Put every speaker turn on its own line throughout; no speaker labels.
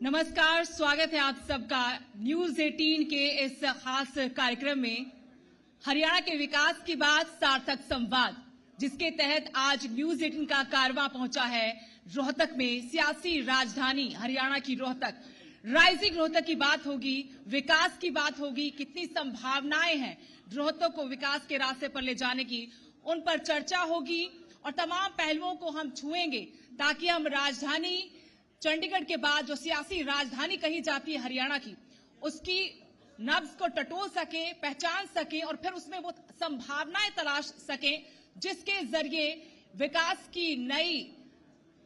नमस्कार, स्वागत है आप सबका न्यूज 18 के इस खास कार्यक्रम में। हरियाणा के विकास की बात, सार्थक संवाद, जिसके तहत आज न्यूज 18 का कारवां पहुंचा है रोहतक में। सियासी राजधानी हरियाणा की रोहतक, राइजिंग रोहतक की बात होगी, विकास की बात होगी, कितनी संभावनाएं हैं रोहतक को विकास के रास्ते पर ले जाने की, उन पर चर्चा होगी और तमाम पहलुओं को हम छुएंगे ताकि हम राजधानी चंडीगढ़ के बाद जो सियासी राजधानी कही जाती है हरियाणा की, उसकी नब्ज को टटोल सके, पहचान सके और फिर उसमें वो संभावनाएं तलाश सके जिसके जरिए विकास की नई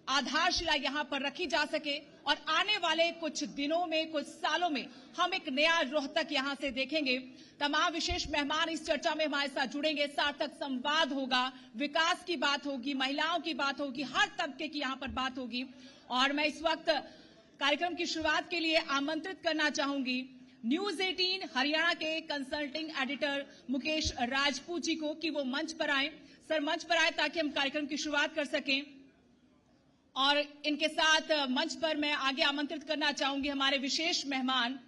आधारशिला यहां पर रखी जा सके और आने वाले कुछ दिनों में, कुछ सालों में हम एक नया रोहतक यहां से देखेंगे। तमाम विशेष मेहमान इस चर्चा में हमारे साथ जुड़ेंगे। सार्थक संवाद होगा, विकास की बात होगी, महिलाओं की बात होगी, हर तबके की यहां पर बात होगी। और मैं इस वक्त कार्यक्रम की शुरुआत के लिए आमंत्रित करना चाहूंगी न्यूज 18 हरियाणा के कंसल्टिंग एडिटर मुकेश राजपूत जी को कि वो मंच पर आए। सर, मंच पर आए ताकि हम कार्यक्रम की शुरुआत कर सकें। और इनके साथ मंच पर मैं आगे आमंत्रित करना चाहूंगी हमारे विशेष मेहमान।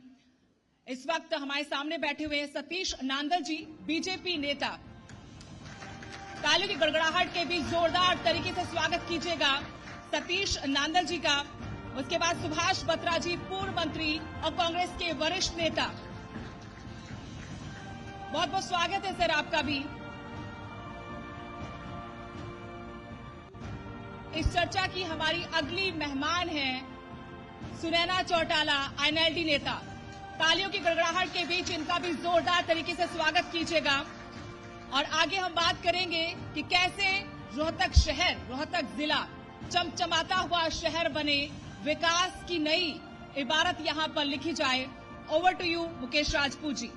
इस वक्त हमारे सामने बैठे हुए हैं सतीश नांदल जी, बीजेपी नेता। तालियों की गड़गड़ाहट के बीच जोरदार तरीके से स्वागत कीजिएगा सतीश नांदल जी का। उसके बाद सुभाष बत्रा जी, पूर्व मंत्री और कांग्रेस के वरिष्ठ नेता। बहुत बहुत स्वागत है सर आपका भी। इस चर्चा की हमारी अगली मेहमान है सुनैना चौटाला, एनएलडी नेता। तालियों की गड़गड़ाहट के बीच इनका भी जोरदार तरीके से स्वागत कीजिएगा। और आगे हम बात करेंगे कि कैसे रोहतक शहर, रोहतक जिला चमचमाता हुआ शहर बने, विकास की नई इबारत यहां पर लिखी जाए। Over to you Mukesh Rajput ji.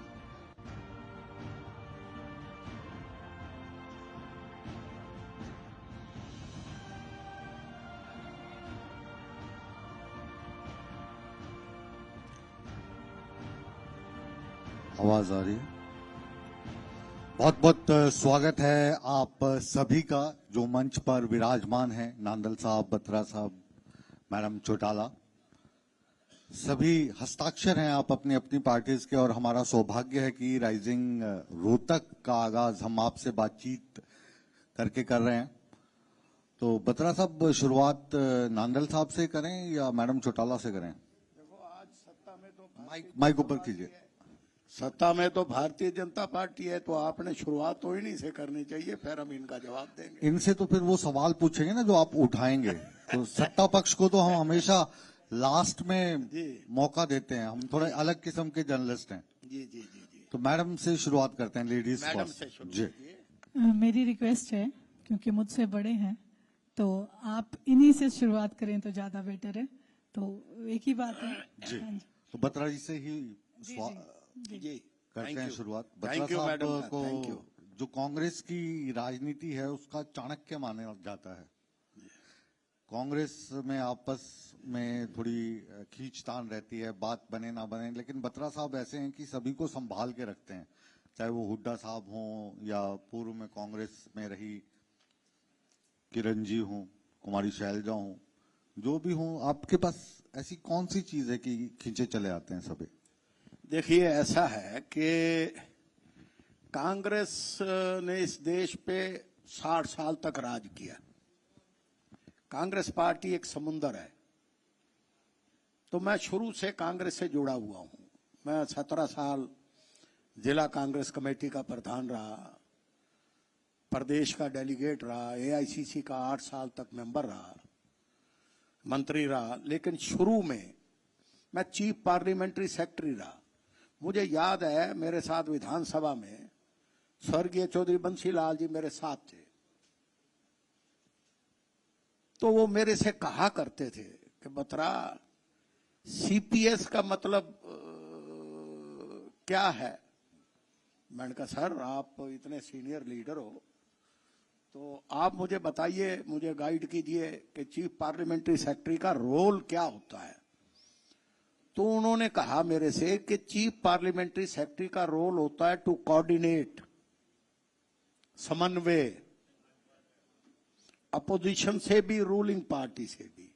आवाज आ रही है? बहुत बहुत स्वागत है आप सभी का जो मंच पर विराजमान है। नांदल साहब, बत्रा साहब, मैडम चौटाला, सभी हस्ताक्षर हैं आप अपनी अपनी पार्टीज के। और हमारा सौभाग्य है कि राइजिंग रोहतक का आगाज हम आपसे बातचीत करके कर रहे हैं। तो बत्रा साहब, शुरुआत नांदल साहब से करें या मैडम चौटाला से करें?
देखो, आज सत्ता में तो
माइक ऊपर कीजिए।
सत्ता में तो भारतीय जनता पार्टी है, तो आपने शुरुआत तो इन्हीं से करनी चाहिए, फिर हम इनका जवाब देंगे।
इनसे तो फिर वो सवाल पूछेंगे ना जो आप उठाएंगे। तो सत्ता पक्ष को तो हम हमेशा लास्ट में मौका देते हैं। हम थोड़े अलग किस्म के जर्नलिस्ट हैं।
जी जी जी जी।
तो मैडम से शुरुआत करते हैं, लेडीज
मैडम
फर्स्ट
से शुरू
जी।
कीजिए।
मेरी रिक्वेस्ट है, क्योंकि मुझसे बड़े हैं, तो आप इन्हीं से शुरुआत करें तो ज्यादा बेटर है। तो एक ही बात है
जी।
हाँ जी।
तो बत्रा जी से ही
जी,
करते हैं शुरुआत। बत्रा
थैंक यू
साहब
मैडम,
को
थैंक यू।
जो कांग्रेस की राजनीति है उसका चाणक्य माना जाता है। कांग्रेस में आपस में थोड़ी खींचतान रहती है, बात बने ना बने, लेकिन बत्रा साहब ऐसे हैं कि सभी को संभाल के रखते हैं, चाहे वो हुड्डा साहब हों या पूर्व में कांग्रेस में रही किरण जी हों, कुमारी शैलजा हों, जो भी हों। आपके पास ऐसी कौन सी चीज है कि खींचे चले आते हैं सभी?
देखिए, ऐसा है कि कांग्रेस ने इस देश पे 60 साल तक राज किया। कांग्रेस पार्टी एक समुंदर है। तो मैं शुरू से कांग्रेस से जुड़ा हुआ हूं। मैं 17 साल जिला कांग्रेस कमेटी का प्रधान रहा, प्रदेश का डेलीगेट रहा, एआईसीसी का 8 साल तक मेंबर रहा, मंत्री रहा। लेकिन शुरू में मैं चीफ पार्लियामेंट्री सेक्रेटरी रहा। मुझे याद है, मेरे साथ विधानसभा में स्वर्गीय चौधरी बंसीलाल जी मेरे साथ थे। तो वो मेरे से कहा करते थे कि बत्रा, सीपीएस का मतलब क्या है? मैंने कहा, सर आप इतने सीनियर लीडर हो तो आप मुझे बताइए, मुझे गाइड कीजिए कि चीफ पार्लियामेंट्री सेक्रेटरी का रोल क्या होता है। तो उन्होंने कहा मेरे से कि चीफ पार्लियामेंट्री सेक्रेटरी का रोल होता है टू कोऑर्डिनेट, समन्वय, अपोजिशन से भी, रूलिंग पार्टी से भी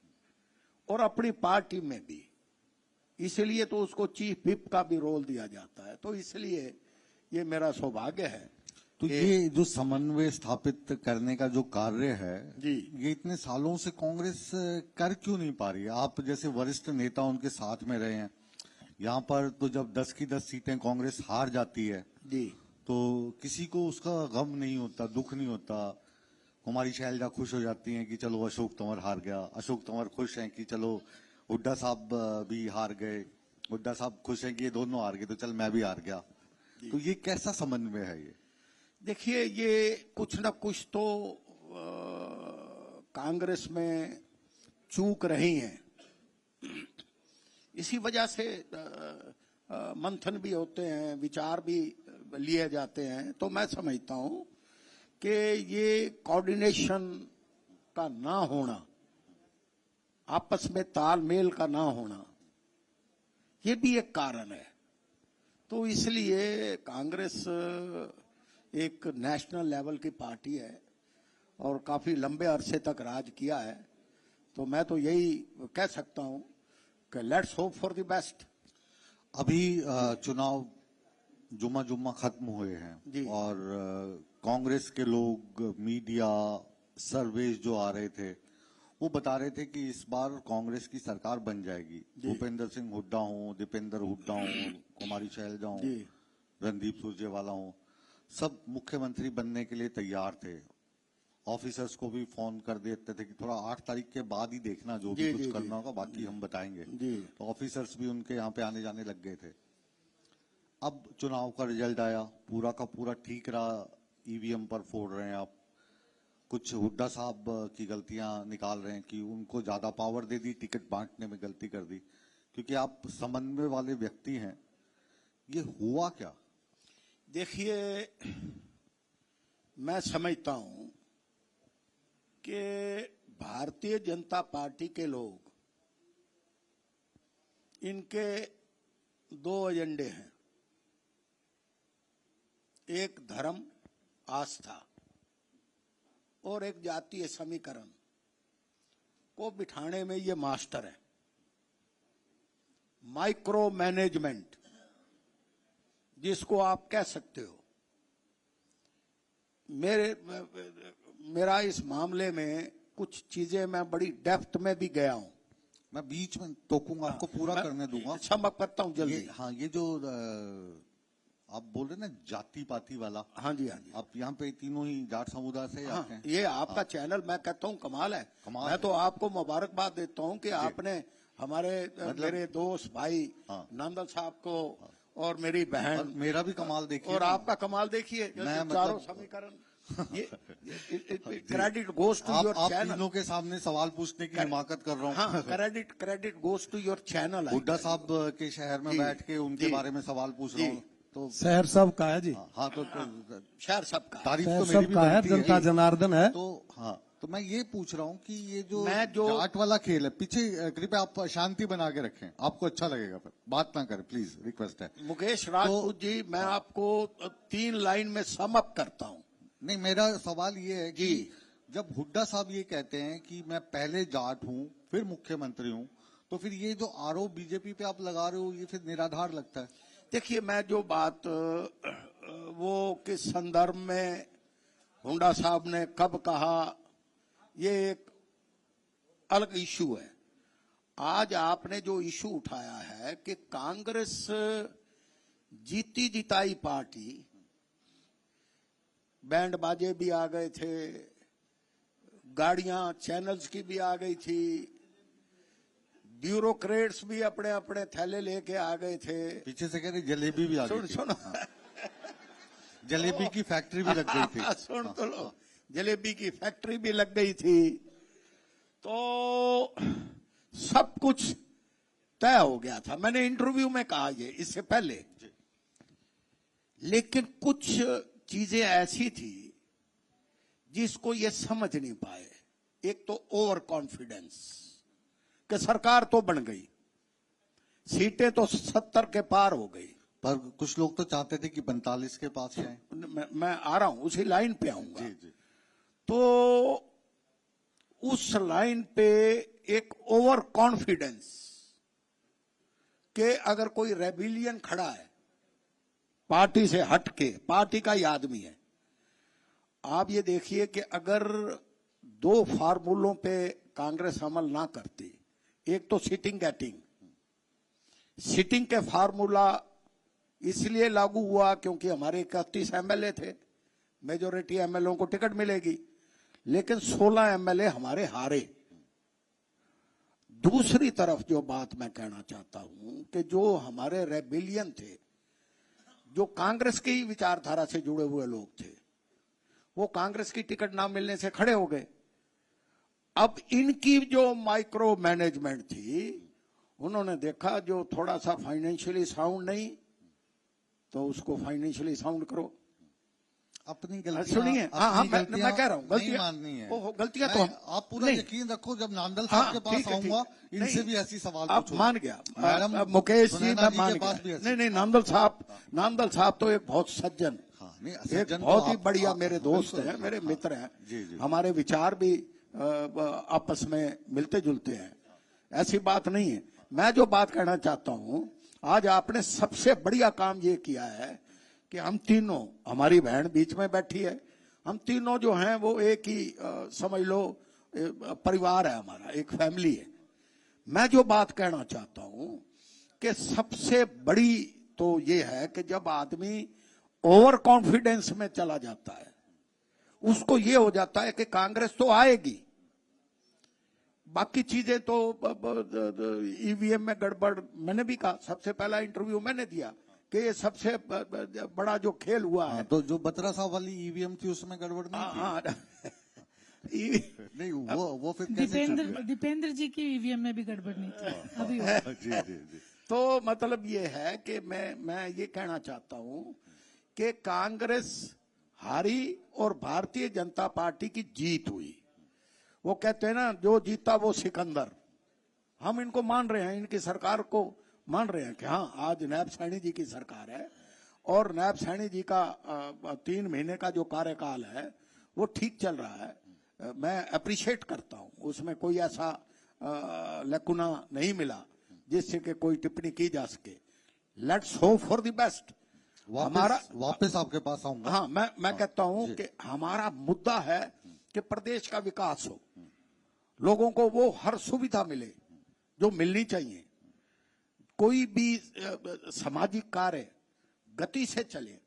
और अपनी पार्टी में भी। इसलिए तो उसको चीफ विप का भी रोल दिया जाता है। तो इसलिए ये मेरा सौभाग्य है।
तो ये जो समन्वय स्थापित करने का जो कार्य है
जी,
ये इतने सालों से कांग्रेस कर क्यों नहीं पा रही है? आप जैसे वरिष्ठ नेता उनके साथ में रहे हैं, यहाँ पर तो जब 10 की 10 सीटें कांग्रेस हार जाती है
जी,
तो किसी को उसका गम नहीं होता, दुख नहीं होता। कुमारी शैलजा खुश हो जाती हैं कि चलो अशोक तंवर हार गया, अशोक तंवर खुश हैं कि चलो हुड्डा साहब भी हार गए, हुड्डा साहब खुश हैं कि ये दोनों हार गए तो चल मैं भी हार गया। तो ये कैसा समन्वय है ये?
देखिए ये कुछ न कुछ तो कांग्रेस में चूक रही हैं। इसी वजह से मंथन भी होते हैं, विचार भी लिए जाते हैं। तो मैं समझता हूं कि ये कोऑर्डिनेशन का ना होना, आपस में तालमेल का ना होना, ये भी एक कारण है। तो इसलिए कांग्रेस एक नेशनल लेवल की पार्टी है और काफी लंबे अरसे तक राज किया है। तो मैं तो यही कह सकता हूं कि let's hope for the best.
अभी चुनाव जुम्मा जुम्मा खत्म हुए
जी।
हैं और कांग्रेस के लोग, मीडिया, सर्वेज जो आ रहे थे वो बता रहे थे कि इस बार कांग्रेस की सरकार बन जाएगी। भूपेंद्र सिंह हुड्डा हो, दीपेंद्र हुड्डा हो, कुमारी शैलजा हो,
जी,
रणदीप सुरजेवाला हो, सब मुख्यमंत्री बनने के लिए तैयार थे। ऑफिसर्स को भी फोन कर देते थे कि थोड़ा 8 तारीख के बाद ही देखना, जो भी
जी,
कुछ
जी,
करना होगा बाकी हम बताएंगे।
जी।
तो ऑफिसर्स भी उनके यहाँ पे आने जाने लग गए थे। अब चुनाव का रिजल्ट आया, पूरा का पूरा ठीक रहा, ईवीएम पर फोड़ रहे हैं आप। कुछ हुड्डा साहब की गलतियां निकाल रहे हैं कि उनको ज्यादा पावर दे दी, टिकट बांटने में गलती कर दी। क्योंकि आप समन्वय वाले व्यक्ति हैं, ये हुआ क्या?
देखिए मैं समझता हूं कि भारतीय जनता पार्टी के लोग, इनके 2 एजेंडे हैं। एक धर्म आस्था और एक जातीय समीकरण को बिठाने में ये मास्टर है। माइक्रो मैनेजमेंट जिसको आप कह सकते हो। मेरा इस मामले में कुछ चीजें मैं बड़ी डेप्थ में भी गया हूं।
मैं बीच में टोकूंगा, आपको पूरा करने दूंगा।
अच्छा मैं करता हूं जल्दी।
हाँ, ये जो आप बोल रहे ना जाति पाति वाला,
हाँ जी, हाँ जी।
आप यहाँ पे तीनों ही जाट समुदाय से
हाँ,
आते हैं।
ये आपका चैनल मैं कहता हूँ कमाल है।
कमाल
मैं
है।
तो आपको मुबारकबाद देता हूँ कि आपने हमारे मेरे दोस्त भाई नंदल साहब को और मेरी
और
बहन,
मेरा भी कमाल देखिए
और
ना।
आपका कमाल देखिए,
मैं
चारों
मतलब-
समीकरण। ये क्रेडिट गोज टू योर
आप
चैनल।
तीनों के सामने सवाल पूछने की हिमाकत कर रहा हूँ।
हाँ, credit goes to your channel.
Hooda साहब के शहर में
जी,
बैठ के उनके
जी,
बारे में सवाल पूछ रहा
जी।
हूँ तो
शहर सब का है जी,
हाँ तो
शहर सबका।
तारीफ
शहर
तो मेरी
सब
भी
का है,
बनती
जनता जनार्दन है।
तो हाँ, तो मैं ये पूछ रहा हूँ कि ये जो
मैं जो-
जाट वाला खेल है, पीछे कृपया आप शांति बना के रखें, आपको अच्छा लगेगा। फिर बात ना करें प्लीज, रिक्वेस्ट है।
मुकेश राजपूत जी, मैं आपको 3 लाइन में सम अप करता हूँ।
नहीं, मेरा सवाल ये है कि
जी।
जब हुड्डा साहब ये कहते हैं कि मैं पहले जाट हूँ फिर मुख्यमंत्री हूँ, तो फिर ये जो आरोप बीजेपी पे आप लगा रहे हो ये फिर निराधार लगता है।
देखिए मैं जो बात वो किस संदर्भ में हुड्डा साहब ने कब कहा, ये एक अलग इशू है। आज आपने जो इशू उठाया है कि कांग्रेस जीती जिताई पार्टी, बैंड बाजे भी आ गए थे, गाड़ियां चैनल्स की भी आ गई थी, ब्यूरोक्रेट्स भी अपने अपने थैले लेके आ गए थे।
पीछे से कह रहे जलेबी भी आ गई थी।
सुनो
जलेबी की फैक्ट्री भी लग गई थी।
सुन तो लो, जलेबी की फैक्ट्री भी लग गई थी। तो सब कुछ तय हो गया था। मैंने इंटरव्यू में कहा ये इससे पहले, लेकिन कुछ चीजें ऐसी थी जिसको ये समझ नहीं पाए। एक तो ओवर कॉन्फिडेंस कि सरकार तो बन गई, सीटें तो 70 के पार हो गई,
पर कुछ लोग तो चाहते थे कि 45 के पास जाए।
मैं आ रहा हूं, उसी लाइन पे आऊंगा।
जी जी।
तो उस लाइन पे एक ओवर कॉन्फिडेंस कि अगर कोई रेबिलियन खड़ा है पार्टी से हट के, पार्टी का ही आदमी है, आप ये देखिए कि अगर 2 फार्मूलों पे कांग्रेस अमल ना करती, एक तो सिटिंग गेटिंग, सिटिंग के फार्मूला इसलिए लागू हुआ क्योंकि हमारे 31 एमएलए थे, मेजोरिटी एमएलए को टिकट मिलेगी, लेकिन 16 एमएलए हमारे हारे। दूसरी तरफ जो बात मैं कहना चाहता हूं कि जो हमारे रेबिलियन थे, जो कांग्रेस की विचारधारा से जुड़े हुए लोग थे, वो कांग्रेस की टिकट ना मिलने से खड़े हो गए। अब इनकी जो माइक्रो मैनेजमेंट थी, उन्होंने देखा जो थोड़ा सा फाइनेंशियली साउंड नहीं, तो उसको फाइनेंशियली साउंड करो।
अपनी गलतियां
सुनिए, हाँ, मैं कह रहा हूँ
गलतियां माननी है।
गलतियां तो
आप पूरा यकीन रखो, जब नांदल साहब के पास आऊंगा इनसे भी ऐसी सवाल
आप
पूछूंगा।
मान गया
मैडम
मुकेश जी, मैं मान
के पास भी
गया।
ऐसी-
नहीं, नांदल साहब तो एक बहुत सज्जन,
नहीं,
एक
सज्जन तो
बहुत ही
आप-
बढ़िया
आप-
मेरे दोस्त
बिल्कुल,
हैं, मेरे
हाँ,
मित्र हैं,
जी, जी।
हमारे विचार भी आपस में मिलते जुलते हैं, ऐसी बात नहीं है। मैं जो बात कहना चाहता हूं, आज आपने सबसे बढ़िया काम ये किया है कि हम तीनों, हमारी बहन बीच में बैठी है, हम तीनों जो हैं वो एक ही समझ लो परिवार है हमारा, एक फैमिली है। मैं जो बात कहना चाहता हूं कि सबसे बड़ी तो ये है कि जब आदमी ओवर कॉन्फिडेंस में चला जाता है, उसको ये हो जाता है कि कांग्रेस तो आएगी, बाकी चीजें तो ईवीएम में गड़बड़। मैंने भी कहा, सबसे पहला इंटरव्यू मैंने दिया कि ये सबसे बड़ा जो खेल हुआ है।
तो जो बत्रा साहब वाली ईवीएम थी उसमें गड़बड़ नहीं थी?
हाँ,
नहीं, वो फिर कैसे
दीपेंद्र जी की ईवीएम में भी गड़बड़ नहीं थी अभी।
जी जी जी।
तो मतलब ये है कि मैं ये कहना चाहता हूं कि कांग्रेस हारी और भारतीय जनता पार्टी की जीत हुई। वो कहते हैं ना, जो जीता वो सिकंदर। हम इनको मान रहे हैं, इनकी सरकार को मान रहे हैं कि हाँ, आज नायब सैनी जी की सरकार है और नायब सैनी जी का 3 महीने का जो कार्यकाल है वो ठीक चल रहा है। मैं अप्रिशिएट करता हूं, उसमें कोई ऐसा लकुना नहीं मिला जिससे कि कोई टिप्पणी की जा सके। Let's hope for the best. हमारा
वापस आपके पास आऊंगा।
हाँ, मैं कहता हूं कि हमारा मुद्दा है कि प्रदेश का विकास हो, लोगों को वो हर सुविधा मिले जो मिलनी चाहिए, कोई भी सामाजिक कार्य गति से चले।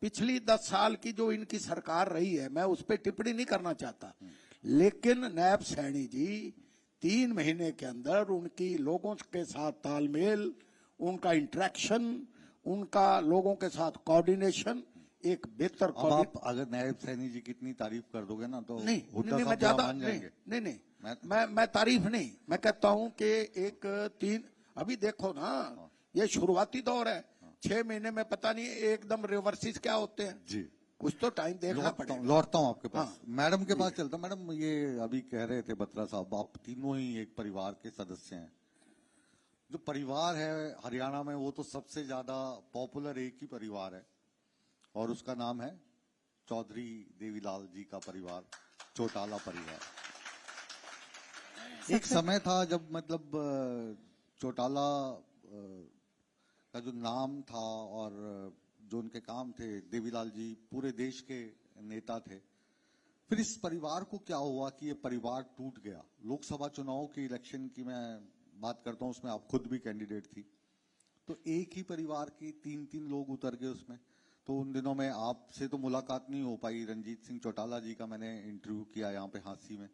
पिछली 10 साल की जो इनकी सरकार रही है, मैं उस पर टिप्पणी नहीं करना चाहता, लेकिन नायब सैनी जी 3 महीने के अंदर उनकी लोगों के साथ तालमेल, उनका इंटरेक्शन, उनका लोगों के साथ कोऑर्डिनेशन एक बेहतर।
अब आप अगर नायब सैनी जी की इतनी तारीफ कर दोगे ना तो
नहीं,
हुड्डा
मैं
साहब
ज्यादा
मान जाएंगे।
नहीं, मैं तारीफ नहीं, मैं कहता हूं कि एक 3, अभी देखो ना, ये शुरुआती दौर है, 6 महीने में पता नहीं एकदम रिवर्सिस क्या होते हैं
जी।
कुछ तो टाइम देखना पड़ेगा।
लौटता हूं आपके पास।
हाँ।
मैडम के पास चलता हूं। मैडम, ये अभी कह रहे थे बत्रा साहब, आप तीनों ही एक परिवार के सदस्य हैं। जो परिवार है हरियाणा में, वो तो सबसे ज्यादा पॉपुलर एक ही परिवार है और उसका नाम है चौधरी देवीलाल जी का परिवार, चौटाला परिवार। एक समय था जब मतलब चौटाला का जो नाम था और जो उनके काम थे, देवीलाल जी पूरे देश के नेता थे। फिर इस परिवार को क्या हुआ कि ये परिवार टूट गया। लोकसभा चुनाव की इलेक्शन की मैं बात करता हूं, उसमें आप खुद भी कैंडिडेट थी, तो एक ही परिवार की 3-3 लोग उतर गए उसमें। तो उन दिनों में आपसे तो मुलाकात नहीं हो पाई। रंजीत सिंह चौटाला जी का मैंने इंटरव्यू किया यहाँ पे हांसी में,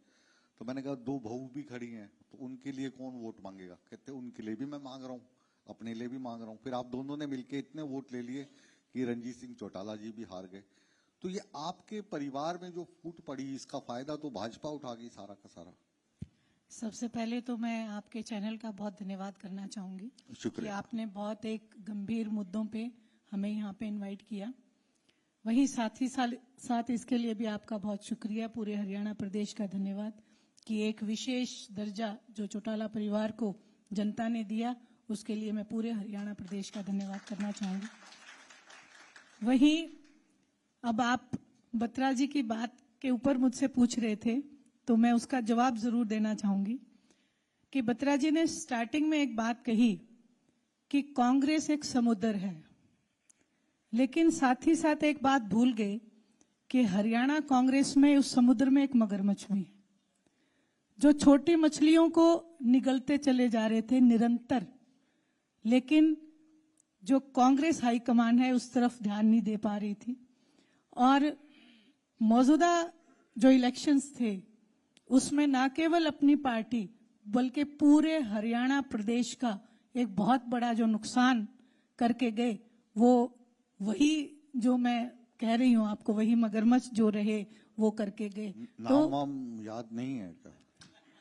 तो मैंने कहा 2 बहू भी खड़ी हैं तो उनके लिए कौन वोट मांगेगा। कहते उनके लिए भी मैं मांग रहा हूँ, अपने लिए भी मांग रहा हूँ। फिर आप दोनों ने मिलके इतने वोट ले लिए कि रंजीत सिंह चौटाला जी भी हार गए। तो ये आपके परिवार में जो फूट पड़ी, इसका फायदा तो भाजपा उठा गई सारा का सारा।
सबसे पहले तो मैं आपके चैनल का बहुत धन्यवाद करना चाहूंगी कि
शुक्रिया।
आपने बहुत एक गंभीर मुद्दों पे हमें यहाँ पे इनवाइट किया। वहीं साथ इसके लिए भी आपका बहुत शुक्रिया, पूरे हरियाणा प्रदेश का धन्यवाद कि एक विशेष दर्जा जो चौटाला परिवार को जनता ने दिया, उसके लिए मैं पूरे हरियाणा प्रदेश का धन्यवाद करना चाहूंगी। वहीं अब आप बत्रा जी की बात के ऊपर मुझसे पूछ रहे थे, तो मैं उसका जवाब जरूर देना चाहूंगी कि बत्रा जी ने स्टार्टिंग में एक बात कही कि कांग्रेस एक समुद्र है, लेकिन साथ ही साथ एक बात भूल गए कि हरियाणा कांग्रेस में उस समुद्र में एक मगरमच्छ भी है, जो छोटी मछलियों को निगलते चले जा रहे थे निरंतर, लेकिन जो कांग्रेस हाईकमान है उस तरफ ध्यान नहीं दे पा रही थी। और मौजूदा जो इलेक्शंस थे उसमें न केवल अपनी पार्टी बल्कि पूरे हरियाणा प्रदेश का एक बहुत बड़ा जो नुकसान करके गए, वो वही जो मैं कह रही हूं आपको, वही मगरमच्छ जो रहे वो करके गए।
नाम याद नहीं है क्या?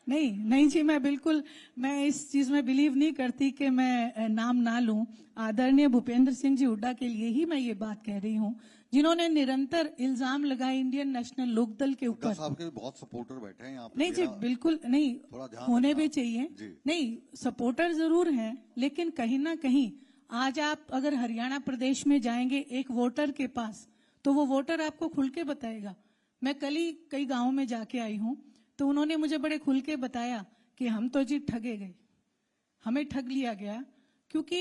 नहीं जी, मैं इस चीज में बिलीव नहीं करती कि मैं नाम ना लूं। आदरणीय भूपेंद्र सिंह जी हुड्डा के लिए ही मैं ये बात कह रही हूं, जिन्होंने निरंतर इल्जाम लगाए इंडियन नेशनल लोकदल के ऊपर।
साहब के बहुत सपोर्टर बैठे हैं यहाँ पे।
नहीं जी, बिल्कुल नहीं,
थोड़ा ध्यान
होने
रखना
भी चाहिए।
जी।
नहीं, सपोर्टर जरूर हैं, लेकिन कहीं ना कहीं आज आप अगर हरियाणा प्रदेश में जाएंगे एक वोटर के पास, तो वो वोटर आपको खुल के बताएगा। मैं कल ही कई गांवों में जाके आई हूं, तो उन्होंने मुझे बड़े खुल के बताया कि हम तो जी ठगे गए, हमें ठग लिया गया। क्योंकि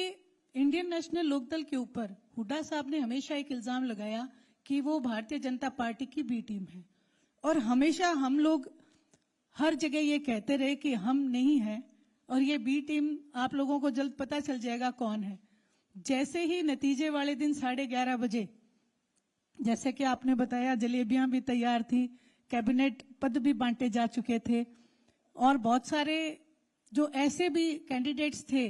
इंडियन नेशनल लोकदल के ऊपर हुड्डा साहब ने हमेशा एक इल्जाम लगाया कि वो भारतीय जनता पार्टी की बी टीम है, और हमेशा हम लोग हर जगह ये कहते रहे कि हम नहीं हैं और ये बी टीम आप लोगों को जल्द पता चल जाएगा कौन है। जैसे ही नतीजे वाले दिन 11:30 बजे, जैसे कि आपने बताया, जलेबियां भी तैयार थी, कैबिनेट पद भी बांटे जा चुके थे, और बहुत सारे जो ऐसे भी कैंडिडेट्स थे।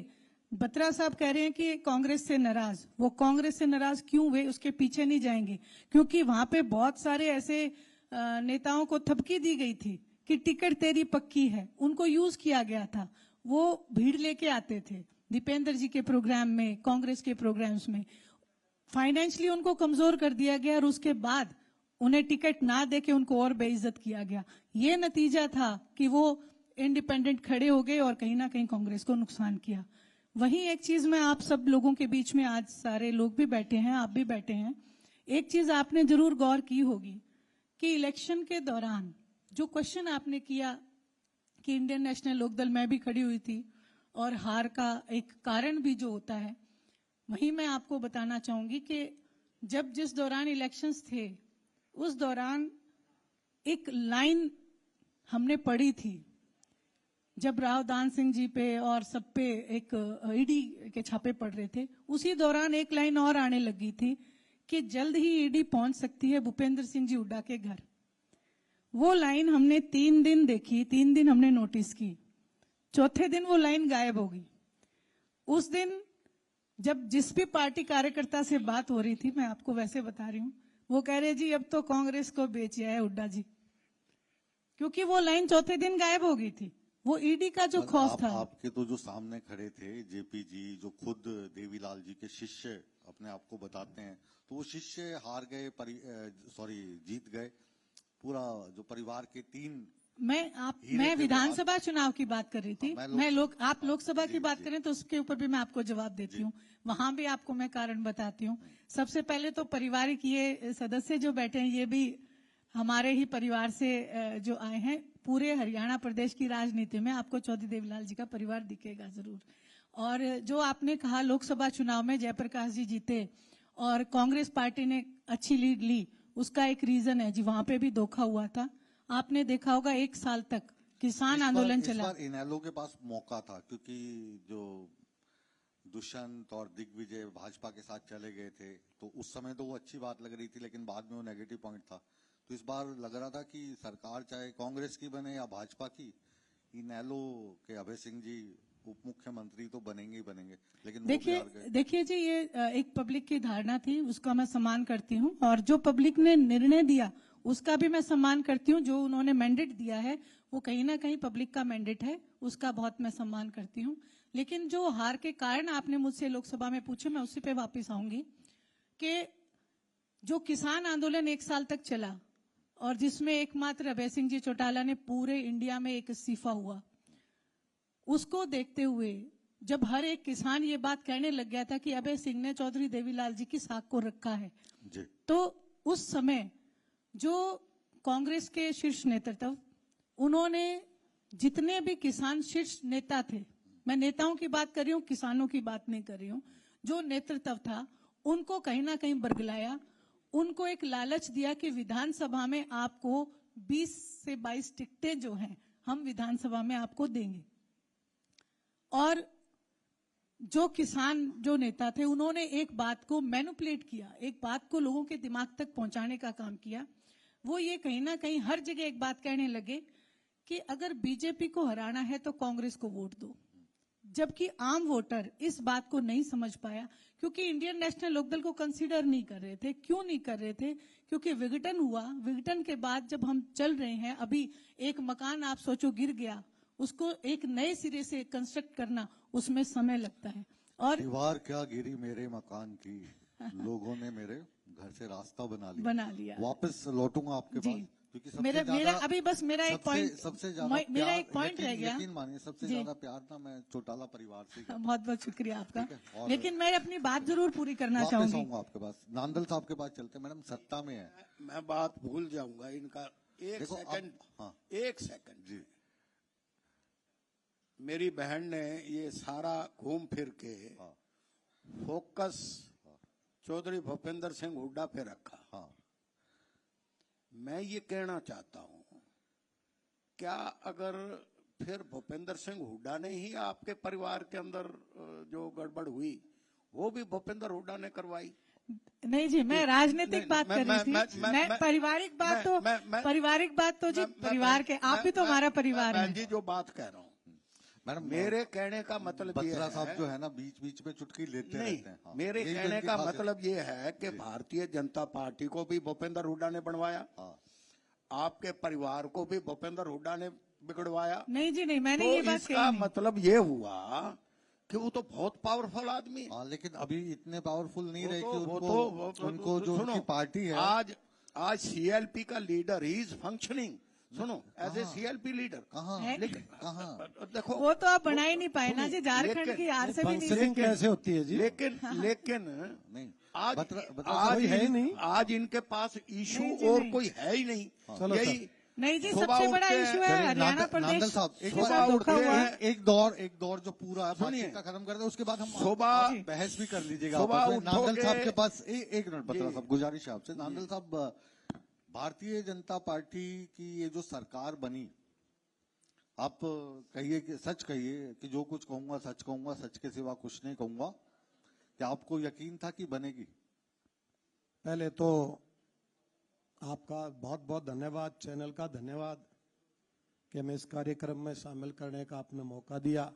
बत्रा साहब कह रहे हैं कि कांग्रेस से नाराज, वो कांग्रेस से नाराज क्यों हुए उसके पीछे नहीं जाएंगे, क्योंकि वहां पे बहुत सारे ऐसे नेताओं को थपकी दी गई थी कि टिकट तेरी पक्की है, उनको यूज किया गया था। वो भीड़ लेके आते थे दीपेंद्र जी के प्रोग्राम में, कांग्रेस के प्रोग्राम्स में, फाइनेंशियली उनको कमजोर कर दिया गया, और उसके बाद उन्हें टिकट ना देके उनको और बेइज्जत किया गया। ये नतीजा था कि वो इंडिपेंडेंट खड़े हो गए और कहीं ना कहीं कांग्रेस को नुकसान किया। वहीं एक चीज मैं आप सब लोगों के बीच में, आज सारे लोग भी बैठे हैं, आप भी बैठे हैं, एक चीज आपने जरूर गौर की होगी कि इलेक्शन के दौरान जो क्वेश्चन आपने किया कि इंडियन नेशनल लोकदल में भी खड़ी हुई थी, और हार का एक कारण भी जो होता है, वहीं मैं आपको बताना चाहूंगी कि जब जिस दौरान इलेक्शंस थे उस दौरान एक लाइन हमने पढ़ी थी, जब राव दान सिंह जी पे और सब पे एक ईडी के छापे पड़ रहे थे, उसी दौरान एक लाइन और आने लगी थी कि जल्द ही ईडी पहुंच सकती है भूपेंद्र सिंह जी हुड्डा के घर। वो लाइन हमने 3 दिन देखी, 3 दिन हमने नोटिस की, चौथे दिन वो लाइन गायब हो गई। उस दिन जब जिस भी पार्टी कार्यकर्ता से बात हो रही थी, मैं आपको वैसे बता रही हूं, वो कह रहे जी अब तो कांग्रेस को बेचिया है हुड्डा जी, क्योंकि वो लाइन चौथे दिन गायब हो गई थी। वो ईडी का जो खौफ था।
आपके तो जो सामने खड़े थे जेपी जी, जो खुद देवीलाल जी के शिष्य अपने आप को बताते हैं, तो वो शिष्य हार गए, जीत गए। पूरा जो परिवार के 3
मैं विधानसभा चुनाव की बात कर रही थी। आप लोकसभा की बात करें तो उसके ऊपर भी मैं आपको जवाब देती हूँ, वहां भी आपको मैं कारण बताती हूँ। सबसे पहले तो पारिवारिक ये सदस्य जो बैठे हैं, ये भी हमारे ही परिवार से जो आए हैं। पूरे हरियाणा प्रदेश की राजनीति में आपको चौधरी देवीलाल जी का परिवार दिखेगा जरूर। और जो आपने कहा लोकसभा चुनाव में जयप्रकाश जी जीते और कांग्रेस पार्टी ने अच्छी लीड ली, उसका एक रीजन है जी, वहां पे भी धोखा हुआ था। आपने देखा होगा 1 साल तक किसान आंदोलन चला।
इस बार इनेलो के पास मौका था, क्योंकि जो दुष्यंत और दिग्विजय भाजपा के साथ चले गए थे, तो उस समय तो वो अच्छी बात लग रही थी, लेकिन बाद में वो नेगेटिव पॉइंट था। तो इस बार लग रहा था कि सरकार चाहे कांग्रेस की बने या भाजपा की, इनेलो के अभय सिंह जी उप मुख्यमंत्री तो बनेंगे ही बनेंगे। लेकिन
देखिए जी, ये एक पब्लिक की धारणा थी, उसका मैं सम्मान करती हूँ, और जो पब्लिक ने निर्णय दिया उसका भी मैं सम्मान करती हूँ। जो उन्होंने मैंडेट दिया है वो कहीं ना कहीं पब्लिक का मैंडेट है, उसका बहुत मैं सम्मान करती हूँ। लेकिन जो हार के कारण आपने मुझसे लोकसभा में पूछे, मैं उसी पे वापस आऊंगी कि जो किसान आंदोलन 1 साल तक चला और जिसमें एकमात्र अभय सिंह जी चौटाला ने पूरे इंडिया में एक इस्तीफा हुआ, उसको देखते हुए जब हर एक किसान ये बात कहने लग गया था कि अभय सिंह ने चौधरी देवीलाल जी की साख को रखा है जी, तो उस समय जो कांग्रेस के शीर्ष नेतृत्व, उन्होंने जितने भी किसान शीर्ष नेता थे, मैं नेताओं की बात कर रही हूँ, किसानों की बात नहीं कर रही हूँ। जो नेतृत्व था उनको कहीं ना कहीं बरगलाया, उनको एक लालच दिया कि विधानसभा में आपको 20 से 22 टिकटें जो हैं हम विधानसभा में आपको देंगे। और जो किसान जो नेता थे उन्होंने एक बात को मैनिपुलेट किया, एक बात को लोगों के दिमाग तक पहुंचाने का काम किया। वो ये कहीं ना कहीं हर जगह एक बात कहने लगे कि अगर बीजेपी को हराना है तो कांग्रेस को वोट दो, जबकि आम वोटर इस बात को नहीं समझ पाया, क्योंकि इंडियन नेशनल लोकदल को कंसीडर नहीं कर रहे थे। क्यों नहीं कर रहे थे? क्योंकि विघटन हुआ, विघटन के बाद जब हम चल रहे हैं, अभी एक मकान आप सोचो गिर गया, उसको एक नए सिरे से कंस्ट्रक्ट करना उसमें समय लगता है। और
दीवार क्या गिरी मेरे मकान की, लोगों ने मेरे घर से रास्ता बना लिया। वापस लौटूंगा आपके
जी।
पास, क्योंकि सबसे
मेरा
ज्यादा
अभी बस मेरा एक पॉइंट,
सबसे ज्यादा
मेरा एक पॉइंट रह गया।
यकीन मानिए सबसे
जी।
ज्यादा प्यार ना मैं चौटाला परिवार से करता हूं।
बहुत बहुत शुक्रिया आपका,
ठीक है, और
लेकिन मैं अपनी बात जरूर पूरी करना
वापस
चाहूंगी।
आऊंगा आपके पास। नांदल साहब के पास चलते हैं। मैडम सत्ता में है,
मैं बात भूल जाऊंगा इनका। एक
देखो,
सेकंड,
हाँ।
एक सेकंड
जी।
मेरी बहन ने ये सारा घूम फिर के
हाँ।
फोकस चौधरी भूपेंद्र सिंह हुड्डा पे रखा।
हाँ।
मैं ये कहना चाहता हूं, क्या अगर फिर भूपेंद्र सिंह हुड्डा ने ही आपके परिवार के अंदर जो गड़बड़ हुई वो भी भूपेंद्र हुड्डा ने करवाई?
नहीं जी, मैं राजनीतिक बात कर रही थी। मैं पारिवारिक बात तो जी परिवार के, आप भी तो हमारा परिवार है।
मैं जी जो बात कह रहा हूँ,
मैडम
मेरे कहने का मतलब ये
बत्रा
है,
साहब जो है ना बीच बीच में चुटकी लेते
नहीं,
रहते हैं। हाँ।
मेरे
यही
कहने
उनकी
का
खासियत।
मतलब ये है कि भारतीय जनता पार्टी को भी भूपेंद्र हुड्डा ने बनवाया,
हाँ।
आपके परिवार को भी भूपेंद्र हुड्डा ने बिगड़वाया।
नहीं जी नहीं, मैंने
तो
ये बात
इसका
कही नहीं।
मतलब ये हुआ कि वो तो बहुत पावरफुल आदमी है।
हाँ, लेकिन अभी इतने पावरफुल नहीं
वो
रहे
तो-
कि
वो
उनको
तो- वो तो-
उनको जो
सुनो,
उनकी पार्टी है।
आज सीएलपी का लीडर ही इज फंक्शनिंग, सुनो, एज ए सीएलपी लीडर।
कहाँ
है?
लेकिन
कहाँ
देखो,
वो तो आप बना ही नहीं पाए ना जी, झारखंड
लेकिन-
की हार से भी नहीं।
फंक्शनिंग कैसे होती है जी?
लेकिन
नहीं,
आज
बत्रा
आज
कोई है ही नहीं।
आज इनके पास इशू
नहीं जी,
और
नहीं।
कोई है ही नहीं।
चलो
यही
नहीं जी,
सुबह
सबसे बड़ा
उठते
इशू
हैं-
है हरियाणा
नांदल
प्रदेश
साहब एक
के
सुबह
साथ धोखा
उठते
हुआ
हैं,
है।
एक दौर जो पूरा है
सुनिए।
बातचीत का खत्म कर दे, उसके बाद हम
सुबह
आप बहस भी कर लीजिएगा
सुबह
आपस में।
उठोगे-
नांदल साहब के पास एक मिनट बत्रा
जी।
साहब, गुजारिश है आपसे। नांदल साहब, भारतीय जनता पार्टी की ये जो सरकार बनी, आप कहिए कि सच कहिए कि जो कुछ कहूंगा सच कहूंगा, सच के सिवा कुछ नहीं कहूंगा, क्या आपको यकीन था कि बनेगी?
पहले तो आपका बहुत बहुत धन्यवाद, चैनल का धन्यवाद कि हमें इस कार्यक्रम में शामिल करने का आपने मौका दिया।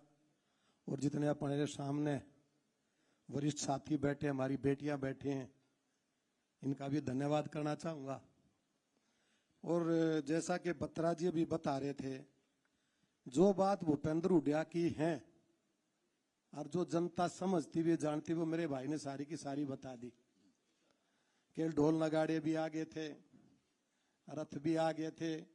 और जितने अपने सामने वरिष्ठ साथी बैठे, हमारी बेटियां बैठी हैं, इनका भी धन्यवाद करना चाहूंगा। और जैसा कि बत्रा जी भी बता रहे थे, जो बात भूपेंद्र हुड्डा की है और जो जनता समझती हुई जानती, वो मेरे भाई ने सारी की सारी बता दी कि ढोल नगाड़े भी आ गए थे, रथ भी आ गए थे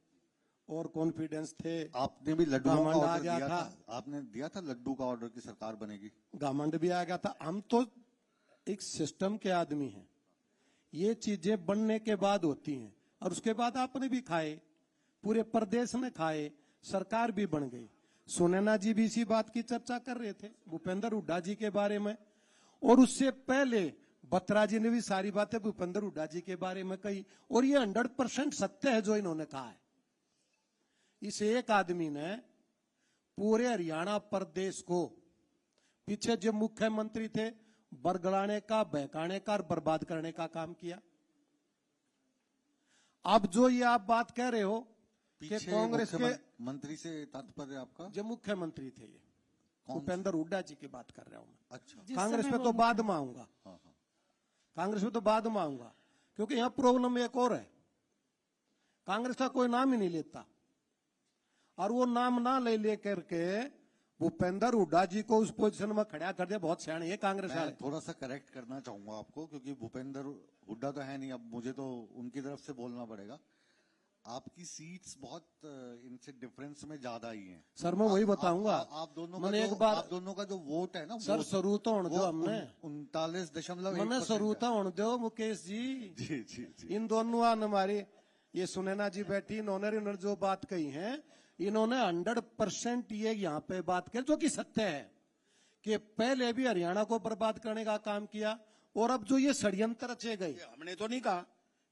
और कॉन्फिडेंस थे।
आपने भी लड्डू का
घमंड आ
ऑर्डर
गया
दिया था,
था।
आपने दिया था लड्डू का ऑर्डर की सरकार बनेगी।
घमंड भी आ गया था। हम तो एक सिस्टम के आदमी हैं, ये चीजें बनने के बाद होती हैं और उसके बाद आपने भी खाए, पूरे प्रदेश ने खाए, सरकार भी बन गई। सुनैना जी भी इसी बात की चर्चा कर रहे थे भूपेंद्र हुड्डा जी के बारे में, और उससे पहले बत्रा जी ने भी सारी बातें भूपेंद्र हुड्डा जी के बारे में कही, और ये 100% सत्य है जो इन्होंने कहा है। इस एक आदमी ने पूरे हरियाणा प्रदेश को, पीछे जो मुख्यमंत्री थे, बरगलाने का, बहकाने का और बर्बाद करने का काम किया। अब जो ये आप बात कह रहे हो कि
पीछे
कांग्रेस के
मंत्री से तात्पर्य आपका?
जो मुख्यमंत्री थे, ये भूपेंद्र हुड्डा जी की बात कर रहा हूं मैं।
अच्छा।
जिस
कांग्रेस
समय
पे
वो
तो बाद में आऊंगा,
हाँ हाँ।
कांग्रेस में तो बाद में आऊंगा, क्योंकि यहां प्रॉब्लम एक और है, कांग्रेस का कोई नाम ही नहीं लेता, और वो नाम ना ले लेकर के भूपेंद्र हुड्डा जी को उस पोजीशन में खड़ा कर दिया। बहुत सियाणे है कांग्रेस वाले।
मैं थोड़ा सा करेक्ट करना चाहूंगा आपको, क्योंकि भूपेंद्र हुड्डा तो है नहीं, अब मुझे तो उनकी तरफ से बोलना पड़ेगा। आपकी सीट्स बहुत इनसे डिफरेंस में ज्यादा ही हैं।
सर मैं वही बताऊंगा।
आप दोनों
मैंने
का
एक
जो,
बार
आप दोनों का जो वोट है ना,
सर शुरू तो होने दो, हमने
39.1%
मैंने शुरू तो होने दो मुकेश जी।
जी जी जी।
इन दोनों हमारी ये सुनैना जी बैठी, इन्होंने जो बात कही है, इन्होंने 100% ये यहाँ पे बात कर, जो कि सत्य है, कि पहले भी हरियाणा को बर्बाद करने का काम किया, और अब जो ये षड्यंत्र रचे गए,
हमने तो नहीं कहा,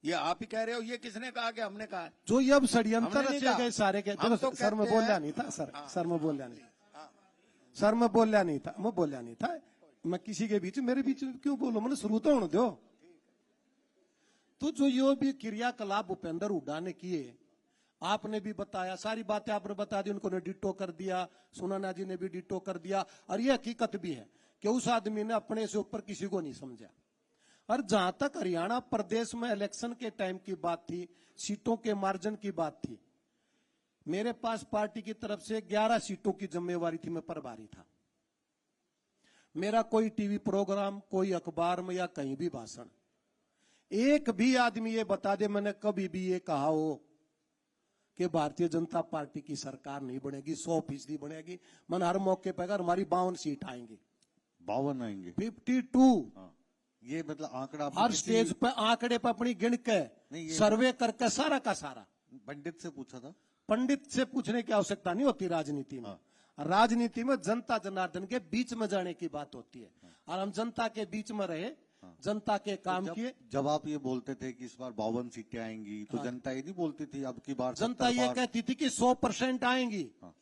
ये आप ही कह रहे हो। ये किसने कहा कि हमने कहा?
जो ये अब षड्यंत्र
हमने नहीं
रचे
कहा।
गए सारे के,
हम तो
सर मैं
कहते
बोलिया
हैं-
नहीं था सर,
हाँ।
सर मैं बोलिया नहीं, सर मैं बोलिया नहीं था, मैं बोलिया नहीं था, मैं किसी के बीच, मेरे बीच में क्यों बोलो, मैंने शुरू तो होने दो। तो जो ये भी क्रियाकलाप भूपेंद्र हुड्डा ने किए, आपने भी बताया, सारी बातें आपने बता दी, उनको ने डिटो कर दिया, सुनैना जी ने भी डिटो कर दिया, और ये हकीकत भी है कि उस आदमी ने अपने से ऊपर किसी को नहीं समझा। और जहां तक हरियाणा प्रदेश में इलेक्शन के टाइम की बात थी, सीटों के मार्जिन की बात थी, मेरे पास पार्टी की तरफ से 11 सीटों की जिम्मेवारी थी, मैं प्रभारी था। मेरा कोई टीवी प्रोग्राम, कोई अखबार में या कहीं भी भाषण, एक भी आदमी ये बता दे मैंने कभी भी ये कहा हो कि भारतीय जनता पार्टी की सरकार नहीं बनेगी, 100% बनेगी। मैंने हर मौके पर अगर हमारी 52 सीट आएंगी,
52 आएंगे।
52
हाँ। ये मतलब आंकड़ा आपने
हर
किसी
स्टेज पे आंकड़े पे अपनी गिन के
नहीं, ये
सर्वे करके सारा का सारा।
पंडित से पूछा था।
पंडित से पूछने की आवश्यकता नहीं होती राजनीति में। राजनीति में जनता जनार्दन के बीच में जाने की बात होती है, और हम जनता के बीच में रहे, जनता के काम किए।
जब आप ये बोलते थे कि इस बार 52 सीटें आएंगी, तो जनता ये नहीं बोलती थी अब की बार
जनता
70
ये
बार?
कहती थी कि 100% आएंगी,
हाँ।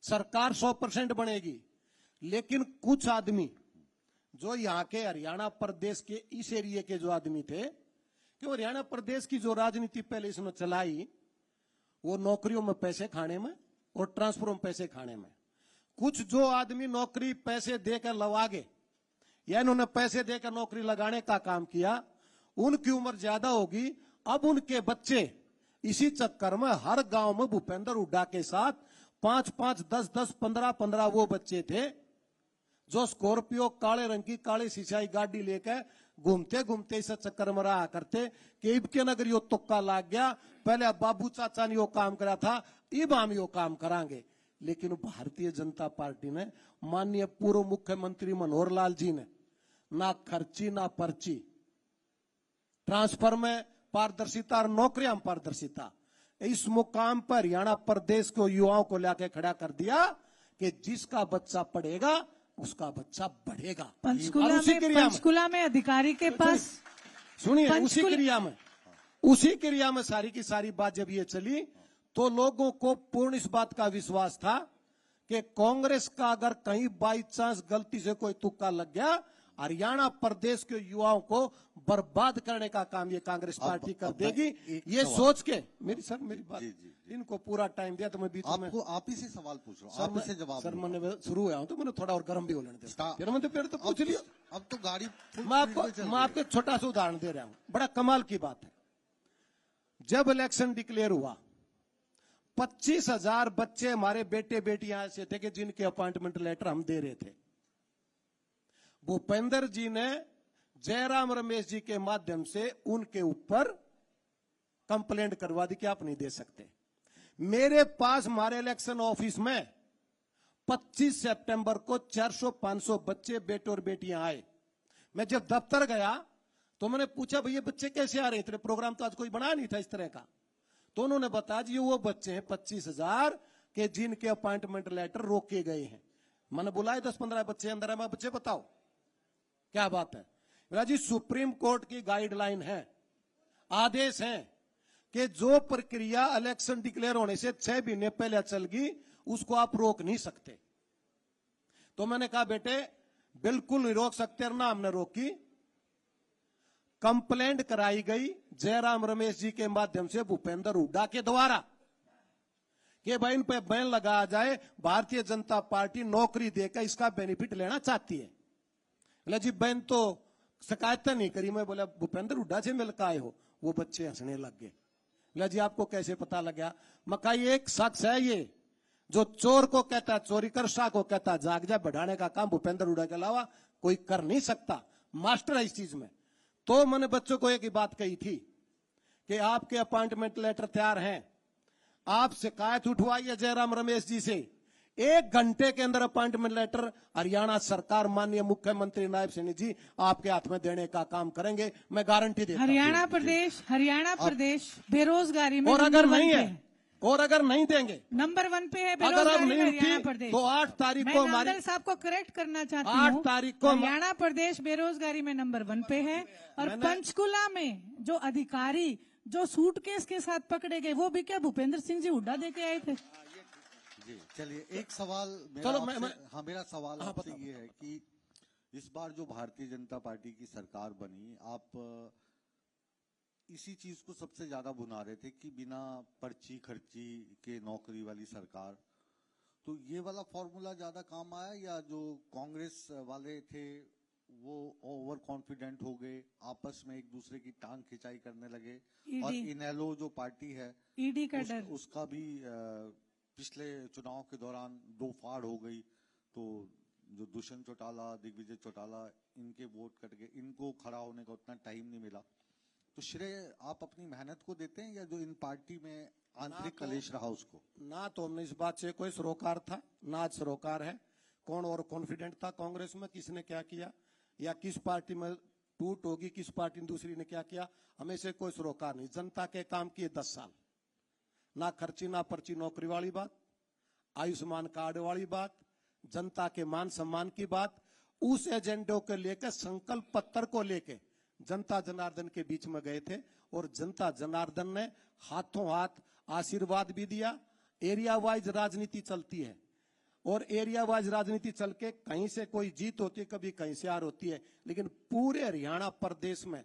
सरकार 100% बनेगी। लेकिन कुछ आदमी जो यहाँ के हरियाणा प्रदेश के इस एरिया के जो आदमी थे, कि हरियाणा प्रदेश की जो राजनीति पहले इसने चलाई, वो नौकरियों में पैसे खाने में और ट्रांसफरों में पैसे खाने में। कुछ जो आदमी नौकरी पैसे देकर लवागे, या इन्होंने पैसे देकर नौकरी लगाने का काम किया, उनकी उम्र ज्यादा होगी। अब उनके बच्चे इसी चक्कर में हर गांव में भूपेंद्र हुड्डा के साथ 5-5, 10-10, 15-15 वो बच्चे थे जो स्कॉर्पियो काले रंग की काली सिंचाई गाड़ी लेकर घूमते घूमते इस चक्कर में रहा करते कि इब के नगर यो तुक्का लाग गया, पहले बाबू चाचा ने यो काम करा था, इब हम यो काम करांगे। लेकिन भारतीय जनता पार्टी ने, माननीय पूर्व मुख्यमंत्री मनोहर लाल जी ने, ना खर्ची ना पर्ची, ट्रांसफर में पारदर्शिता और नौकरियां में पारदर्शिता, इस मुकाम पर हरियाणा प्रदेश को युवाओं को लाके खड़ा कर दिया कि जिसका बच्चा पढ़ेगा उसका बच्चा बढ़ेगा।
पंचकुला में अधिकारी के पास,
सुनिए, उसी क्रिया में सारी की सारी बात जब ये चली, तो लोगों को पूर्ण इस बात का विश्वास था कि कांग्रेस का अगर कहीं बाई चांस गलती से कोई तुक्का लग गया, हरियाणा प्रदेश के युवाओं को बर्बाद करने का काम ये कांग्रेस पार्टी कर देगी। ये सोच के मेरी बात, इनको पूरा टाइम दिया तो मैं बीच में
आप ही से सवाल पूछ रहा हूँ, आप ही से जवाब।
सर मैंने शुरू हुआ हूं तो मैंने थोड़ा और गर्म भी हो लेने दिया, फिर तो पूछ लिया।
अब तो गाड़ी
मैं आपको छोटा सा उदाहरण दे रहा हूं, बड़ा कमाल की बात है। जब इलेक्शन डिक्लेयर हुआ, 25,000 बच्चे हमारे बेटे बेटियां ऐसे थे कि जिनके अपॉइंटमेंट लेटर हम दे रहे थे। भूपेंद्र जी ने जयराम रमेश जी के माध्यम से उनके ऊपर कंप्लेंट करवा दी कि आप नहीं दे सकते। मेरे पास हमारे इलेक्शन ऑफिस में 25 सितंबर को 400-500 बच्चे बेटे और बेटियां आए। मैं जब दफ्तर गया तो मैंने पूछा, भैया बच्चे कैसे आ रहे हैं, तेरे प्रोग्राम तो आज कोई बना नहीं था इस तरह का। तो उन्होंने बताया जी वो बच्चे हैं 25,000 के जिनके अपॉइंटमेंट लेटर रोके गए हैं। मैंने बुलाए 10-15 बच्चे अंदर है, मैं बच्चे बताओ क्या बात है। जी सुप्रीम कोर्ट की गाइडलाइन है, आदेश है कि जो प्रक्रिया इलेक्शन डिक्लेयर होने से 6 महीने पहले चल गई उसको आप रोक नहीं सकते। तो मैंने कहा बेटे बिल्कुल नहीं रोक सकते, ना हमने रोकी। कंप्लेंट कराई गई जयराम रमेश जी के माध्यम से भूपेंद्र हुड्डा के द्वारा कि भाई इन पे बैन लगाया जाए, भारतीय जनता पार्टी नौकरी देकर इसका बेनिफिट लेना चाहती है। बोला जी बैन तो शिकायत नहीं करी। मैं बोला भूपेंद्र हुड्डा से मिलकर आए हो? वो बच्चे हंसने लग गए। बोला जी आपको कैसे पता लग गया? मकाई एक शख्स है ये जो चोर को कहता है चोरी कर, शाह को कहता है जाग जा, बढ़ाने का काम भूपेंद्र हुड्डा के अलावा कोई कर नहीं सकता, मास्टर है इस चीज में। तो मैंने बच्चों को एक ही बात कही थी कि आपके अपॉइंटमेंट लेटर तैयार हैं, आप शिकायत उठवाइए जयराम रमेश जी से, 1 घंटे के अंदर अपॉइंटमेंट लेटर हरियाणा सरकार माननीय मुख्यमंत्री नायब सिंह जी आपके हाथ में देने का काम करेंगे, मैं गारंटी देता हूं।
हरियाणा प्रदेश बेरोजगारी में
और अगर नहीं है और अगर नहीं देंगे,
नंबर 1 पे है
अगर
बेरोजगारी
अब
में
नहीं
हरियाणा
थी
प्रदेश।
तो 8 तारीख
मैं
को हमारी
नांदल साहब को करेक्ट करना चाहती
8
हूँ।
तारीख को
हरियाणा प्रदेश बेरोजगारी में नंबर 1 पे है। और पंचकुला में जो अधिकारी जो सूटकेस के साथ पकड़े गए वो भी क्या भूपेंद्र सिंह जी हुड्डा दे के आए थे?
जी चलिए, एक सवाल
चलो,
मेरा सवाल आपसे ये है कि इस बार जो भारतीय जनता पार्टी की सरकार बनी, आप इसी चीज को सबसे ज्यादा भुना रहे थे कि बिना पर्ची खर्ची के नौकरी वाली सरकार, तो ये वाला फॉर्मूला ज्यादा काम आया या जो कांग्रेस वाले थे वो ओवर कॉन्फिडेंट हो गए, आपस में एक दूसरे की टांग खिंचाई करने लगे? और इनेलो जो पार्टी है
ईडी का डर,
उसका भी पिछले चुनाव के दौरान दो फाड़ हो गई, तो जो दुष्यंत चौटाला, दिग्विजय चौटाला, इनके वोट कट गए, इनको खड़ा होने का उतना टाइम नहीं मिला। तो श्रेय आप अपनी मेहनत को देते हैं या जो इन पार्टी में आंतरिक कलेश रहा उसको?
ना तो हमने इस बात से कोई सरोकार था, ना आज सरोकार है। कौन और कॉन्फिडेंट था कांग्रेस में, किसने क्या किया, या किस पार्टी में टूट होगी, किस पार्टी ने दूसरी ने क्या किया, हमें से कोई सरोकार नहीं। जनता के काम किए 10 साल, ना खर्ची ना पर्ची नौकरी वाली बात, आयुष्मान कार्ड वाली बात, जनता के मान सम्मान की बात, उस एजेंडे को लेकर संकल्प पत्र को लेकर जनता जनार्दन के बीच में गए थे। और जनता जनार्दन ने हाथों हाथ आशीर्वाद भी दिया। एरिया वाइज राजनीति चलती है और एरिया वाइज राजनीति चल के कहीं से कोई जीत होती है, कभी कहीं से हार होती है, लेकिन पूरे हरियाणा प्रदेश में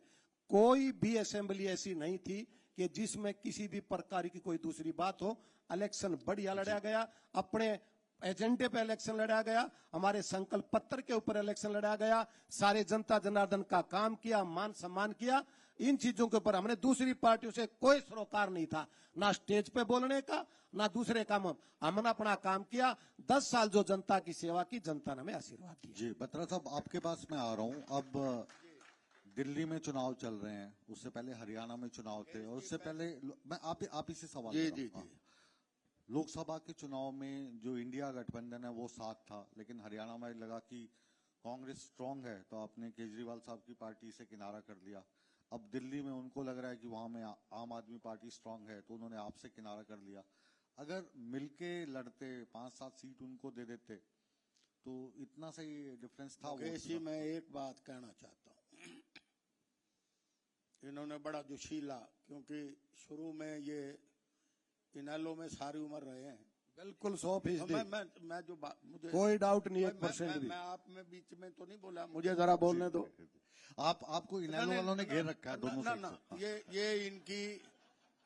कोई भी असेंबली ऐसी नहीं थी कि जिसमें किसी भी प्रकार की कोई दूसरी बात हो। इलेक्शन बढ़िया लड़ा गया, अपने एजेंडे पे इलेक्शन लड़ा गया, हमारे संकल्प पत्र के ऊपर इलेक्शन लड़ा गया, सारे जनता जनार्दन का काम किया, मान सम्मान किया। इन चीजों के ऊपर हमने दूसरी पार्टियों से कोई सरोकार नहीं था, ना स्टेज पे बोलने का, ना दूसरे काम। हमने अपना काम किया, 10 साल जो जनता की सेवा की, जनता ने हमें आशीर्वाद दिया।
जी बत्रा साहब, आपके पास मैं आ रहा हूँ। अब दिल्ली में चुनाव चल रहे हैं, उससे पहले हरियाणा में चुनाव थे, और उससे पहले मैं आप ही से सवाल कर रहा हूं। लोकसभा के चुनाव में जो इंडिया गठबंधन है वो साथ था, लेकिन हरियाणा में लगा कि कांग्रेस स्ट्रांग है तो आपने केजरीवाल साहब की पार्टी से किनारा कर लिया। अब दिल्ली में उनको लग रहा है कि वहां में आम आदमी पार्टी स्ट्रांग है तो उन्होंने आपसे किनारा कर लिया। अगर मिलके लड़ते 5-7 सीट उनको दे देते तो इतना सही डिफरेंस था?
वो मैं एक बात कहना चाहता हूं, इन्होंने बड़ा जोशीला, क्योंकि शुरू में ये इनेलो में सारी उम्र रहे हैं,
बिल्कुल 100%।
मैं जो बात, मुझे
कोई डाउट नहीं, 1% भी।
मैं आप में बीच में तो नहीं बोला, मुझे जरा बोलने दो।
आपको इनेलो वालों ने घेर रखा है दोनों साइड से।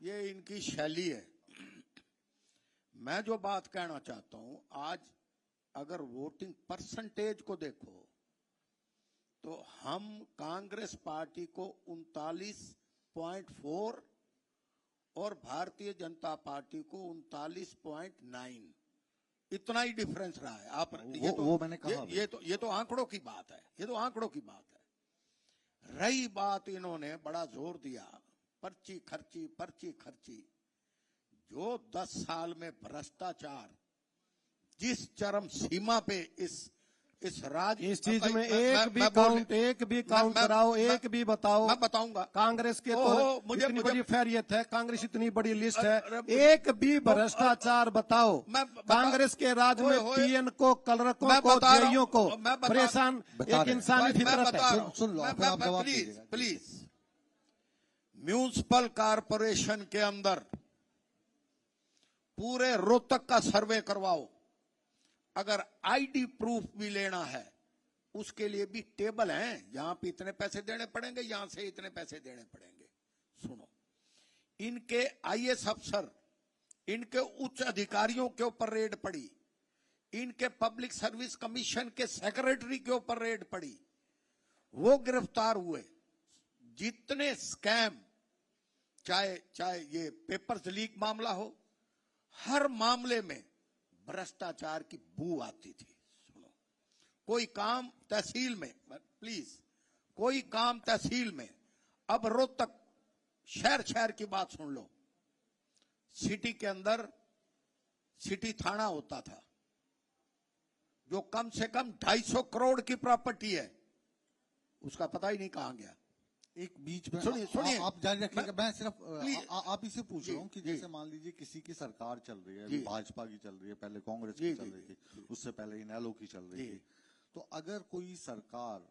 ये इनकी शैली है। मैं जो बात कहना चाहता हूं, आज अगर वोटिंग परसेंटेज को देखो तो हम कांग्रेस पार्टी को 39.4 और भारतीय जनता पार्टी को 39.9, इतना ही डिफरेंस रहा है। आप
वो मैंने कहा,
ये तो आंकड़ों की बात है, ये तो आंकड़ों की बात है। रही बात, इन्होंने बड़ा जोर दिया पर्ची खर्ची। जो 10 साल में भ्रष्टाचार जिस चरम सीमा पे इस
चीज में एक भी काउंट कराओ, एक भी बताओ।
मैं बताऊंगा।
कांग्रेस के तो इतनी बड़ी फैरियत है, कांग्रेस इतनी बड़ी लिस्ट है, एक भी भ्रष्टाचार बताओ। कांग्रेस के राज में पीएन को, कलरकों को, जेईओ को परेशान एक इंसानी फितरत है।
सुन लो,
प्लीज। म्यूनिसिपल कारपोरेशन के अंदर पूरे रोहतक का सर्वे करवाओ, अगर आईडी प्रूफ भी लेना है उसके लिए भी टेबल हैं, यहां पे इतने पैसे देने पड़ेंगे, यहां से इतने पैसे देने पड़ेंगे। सुनो, इनके आईएएस अफसर, इनके उच्च अधिकारियों के ऊपर रेड पड़ी, इनके पब्लिक सर्विस कमीशन के सेक्रेटरी के ऊपर रेड पड़ी, वो गिरफ्तार हुए। जितने स्कैम, चाहे ये पेपर्स लीक मामला हो, हर मामले में भ्रष्टाचार की बू आती थी। सुनो, कोई काम तहसील में, प्लीज, कोई काम तहसील में, अब रोहतक शहर की बात सुन लो, सिटी के अंदर सिटी थाना होता था जो कम से कम 250 करोड़ की प्रॉपर्टी है, उसका पता ही नहीं कहां गया।
एक बीच में
सुनिए
आप जारी रखिएगा। मैं सिर्फ
प्लीज।
आप इसे पूछ रहा हूँ कि
जी,
जैसे मान लीजिए किसी की सरकार चल रही है,
जी।
भाजपा की चल रही है, पहले कांग्रेस
जी,
की चल
जी,
रही
जी,
थी, उससे पहले इनेलो की चल रही
जी।
थी, तो अगर कोई सरकार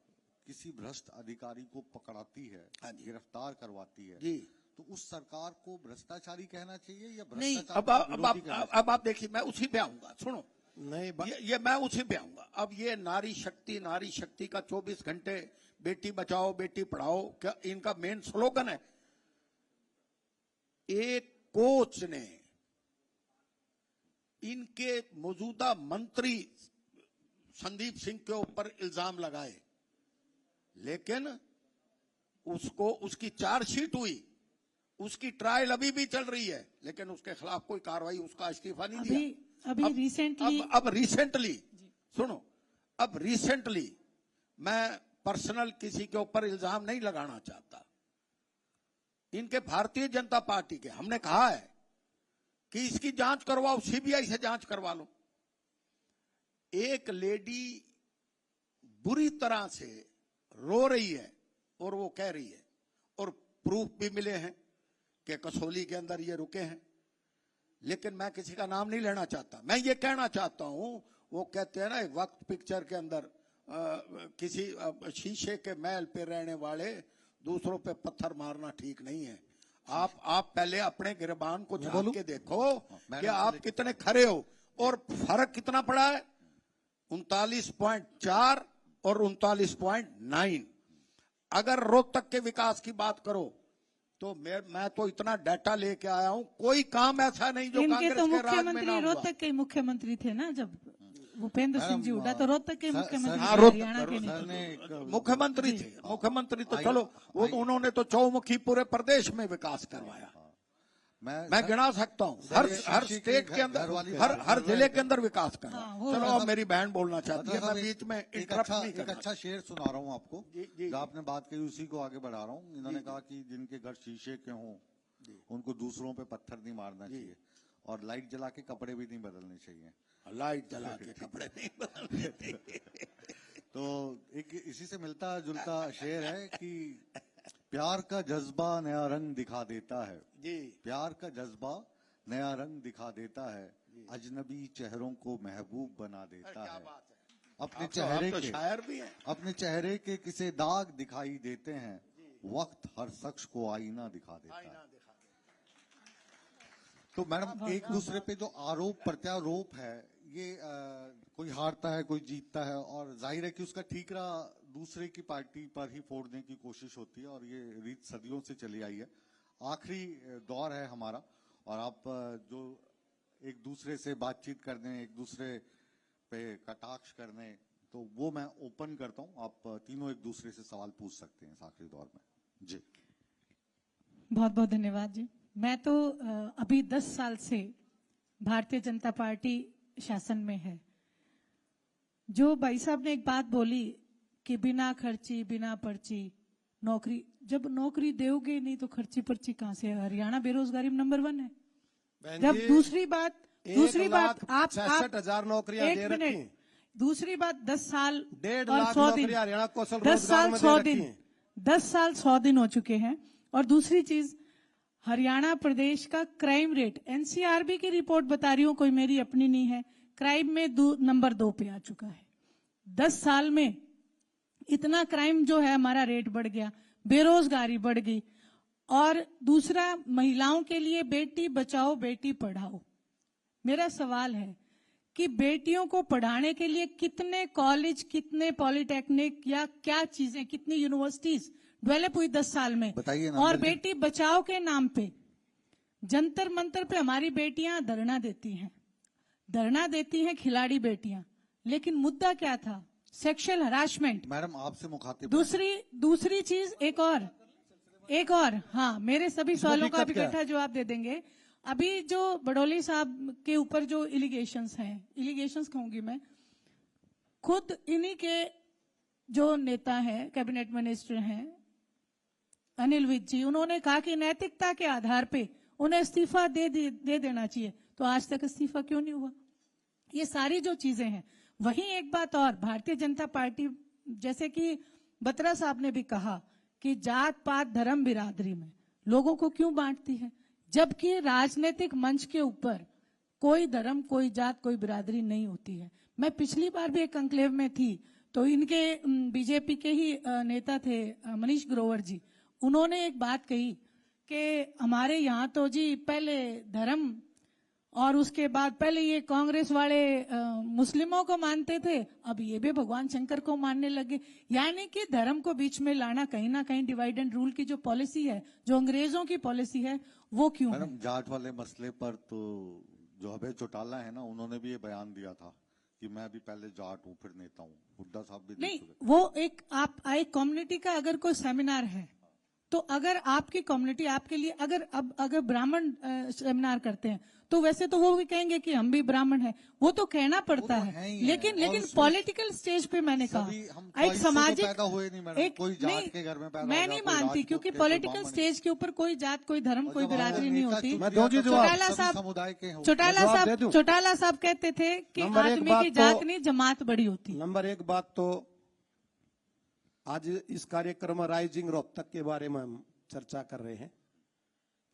किसी भ्रष्ट अधिकारी को पकड़ाती है,
हाँ जी।
गिरफ्तार करवाती है,
जी
तो उस सरकार को भ्रष्टाचारी कहना चाहिए या
नहीं,
भ्रष्टाचार
अब
का
अब
विरोधी कहना चाहिए?
अब आप देखिए, मैं उसी पे आऊंगा। सुनो,
नहीं
ये मैं उसी पे आऊंगा। अब ये नारी शक्ति का 24 घंटे बेटी बचाओ बेटी पढ़ाओ, क्या इनका मेन स्लोगन है? एक कोच ने इनके मौजूदा मंत्री संदीप सिंह के ऊपर इल्जाम लगाए, लेकिन उसकी चार्जशीट हुई, उसकी ट्रायल अभी भी चल रही है, लेकिन उसके खिलाफ कोई कार्रवाई, उसका इस्तीफा नहीं दिया।
अभी रिसेंटली
अब रिसेंटली सुनो, अब रिसेंटली मैं पर्सनल किसी के ऊपर इल्जाम नहीं लगाना चाहता, इनके भारतीय जनता पार्टी के हमने कहा है कि इसकी जांच करवाओ, सीबीआई से जांच करवा लो। एक लेडी बुरी तरह से रो रही है और वो कह रही है, और प्रूफ भी मिले हैं कि कसौली के अंदर ये रुके हैं, लेकिन मैं किसी का नाम नहीं लेना चाहता। मैं ये कहना चाहता हूं, वो कहते हैं ना एक वक्त पिक्चर के अंदर किसी शीशे के महल पे रहने वाले दूसरों पे पत्थर मारना ठीक नहीं है। आप पहले अपने गिरबान को झांक के देखो कि आप कितने खरे हो, और फर्क कितना पड़ा है, 39.4 और 39.9। अगर रोहतक के विकास की बात करो तो मैं तो इतना डाटा लेके आया हूं, कोई काम ऐसा नहीं जो
इनके
कांग्रेस
तो
के राज में ना
मुख्यमंत्री
हुआ।
रोहतक के मुख्यमंत्री थे ना, जब भूपेंद्र सिंह जी हुड्डा तो रोहतक के मुख्यमंत्री थे,
हाँ, रोहतक-
हरियाणा के
सर
नहीं।
ने एक
मुख्यमंत्री थे, मुख्यमंत्री तो चलो उन्होंने तो चौमुखी पूरे प्रदेश में विकास करवाया। मैं गिना सकता हूँ, हर स्टेट के अंदर, हर जिले के अंदर विकास करना। चलो अब मेरी बहन बोलना चाहती है, मैं बीच में इंटरप्ट नहीं
एक
करना।
अच्छा शेर सुना रहा हूँ आपको,
जी।
जो आपने बात कही उसी को आगे बढ़ा रहा हूँ। इन्होंने कहा कि जिनके घर शीशे के हों उनको दूसरों पे पत्थर नहीं मारना चाहिए, और लाइट जला के कपड़े भी नहीं बदलने चाहिए।
लाइट जला के कपड़े नहीं बदलते।
तो एक इसी से मिलता जुलता शेर है कि प्यार का जज्बा नया रंग दिखा देता है,
जी
प्यार का जज्बा नया रंग दिखा देता है, अजनबी चेहरों को महबूब बना देता है। अपने चेहरे
तो
के
शायर भी हैं।
अपने चेहरे के किसे दाग दिखाई देते हैं, वक्त हर शख्स को आईना दिखा देता है। तो मैडम, एक दूसरे पे जो आरोप प्रत्यारोप है, ये कोई हारता है कोई जीतता है, और जाहिर है कि उसका ठीकरा दूसरे की पार्टी पर ही फोड़ने की कोशिश होती है, और ये रीत सदियों से चली आई है। आखिरी दौर है हमारा, और आप जो एक दूसरे से बातचीत करने, एक दूसरे पे कटाक्ष करने, तो वो मैं ओपन करता हूं। आप तीनों एक दूसरे से सवाल पूछ सकते हैं इस आखिरी दौर में। जी
बहुत बहुत धन्यवाद जी। मैं तो अभी 10 साल से भारतीय जनता पार्टी शासन में है। जो भाई साहब ने एक बात बोली कि बिना खर्ची बिना पर्ची नौकरी, जब नौकरी दोगे नहीं तो खर्ची पर्ची कहां से? हरियाणा बेरोजगारी में नंबर 1 है। जब दूसरी बात आप
66,000 नौकरियां
एक
दे
मिनट,
रखी हैं।
दूसरी बात 10 साल
1.5
और
लाख
100 दिन,
नौकरियां हरियाणा कौशल
10
रोजगार
साल
में
100
दे रखी
दिन,
हैं।
10 साल 100 दिन हो चुके हैं। और दूसरी चीज, हरियाणा प्रदेश का क्राइम रेट, एनसीआरबी की रिपोर्ट बता रही हूं, कोई मेरी अपनी नहीं है, क्राइम में नंबर 2 पे आ चुका है। 10 साल में इतना क्राइम जो है हमारा रेट बढ़ गया, बेरोजगारी बढ़ गई। और दूसरा, महिलाओं के लिए बेटी बचाओ बेटी पढ़ाओ। मेरा सवाल है कि बेटियों को पढ़ाने के लिए कितने कॉलेज, कितने पॉलिटेक्निक या क्या चीजें, कितनी यूनिवर्सिटीज डेवलप हुई 10 साल में?
बताइए ना।
और बेटी बचाओ के नाम पे जंतर मंतर पे हमारी बेटियां धरना देती हैं, खिलाड़ी बेटियां। लेकिन मुद्दा क्या था? Sexual harassment.
मैडम, आपसे मुखातिब
दूसरी चीज एक और, हाँ, मेरे सभी सवालों का
दिक्कत क्या है?
इकट्ठा जवाब दे देंगे। अभी जो बडोली साहब के ऊपर जो इलिगेशंस कहूंगी मैं, खुद इन्हीं के जो नेता हैं, कैबिनेट मिनिस्टर हैं अनिल विज जी, उन्होंने कहा कि नैतिकता के आधार पे उन्हें इस्तीफा दे देना चाहिए। तो आज तक इस्तीफा क्यों नहीं हुआ? ये सारी जो चीजें हैं। वहीं एक बात और, भारतीय जनता पार्टी, जैसे कि बत्रा साहब ने भी कहा कि जात पात धर्म बिरादरी में लोगों को क्यों बांटती है, जबकि राजनीतिक मंच के ऊपर कोई धर्म, कोई जात, कोई बिरादरी नहीं होती है। मैं पिछली बार भी एक कंक्लेव में थी तो इनके बीजेपी के ही नेता थे मनीष ग्रोवर जी, उन्होंने एक बात कही कि हमारे यहाँ तो जी पहले धर्म और उसके बाद पहले ये कांग्रेस वाले मुस्लिमों को मानते थे, अब ये भी भगवान शंकर को मानने लगे। यानी कि धर्म को बीच में लाना कहीं ना कहीं डिवाइड एंड रूल की जो पॉलिसी है, जो अंग्रेजों की पॉलिसी है, वो क्यों है?
मैडम जाट वाले मसले पर तो जो अभय चौटाला है ना, उन्होंने भी ये बयान दिया था कि मैं भी पहले जाट हूँ फिर नेता हूँ। हुड्डा साहब भी
नहीं, वो एक कम्युनिटी का अगर कोई सेमिनार है तो अगर आपकी कम्युनिटी आपके लिए अगर ब्राह्मण सेमिनार करते हैं तो वैसे तो वो भी कहेंगे कि हम भी ब्राह्मण हैं, वो तो कहना पड़ता है। लेकिन पॉलिटिकल स्टेज पे मैंने कहा एक सामाजिक मैं नहीं मानती, क्योंकि पॉलिटिकल स्टेज के ऊपर कोई जात, कोई धर्म, कोई बिरादरी नहीं होती। चौटाला साहब कहते थे कि आदमी की जात नहीं जमात बड़ी होती।
नंबर एक बात तो आज इस कार्यक्रम में राइजिंग रोहतक के बारे में हम चर्चा कर रहे हैं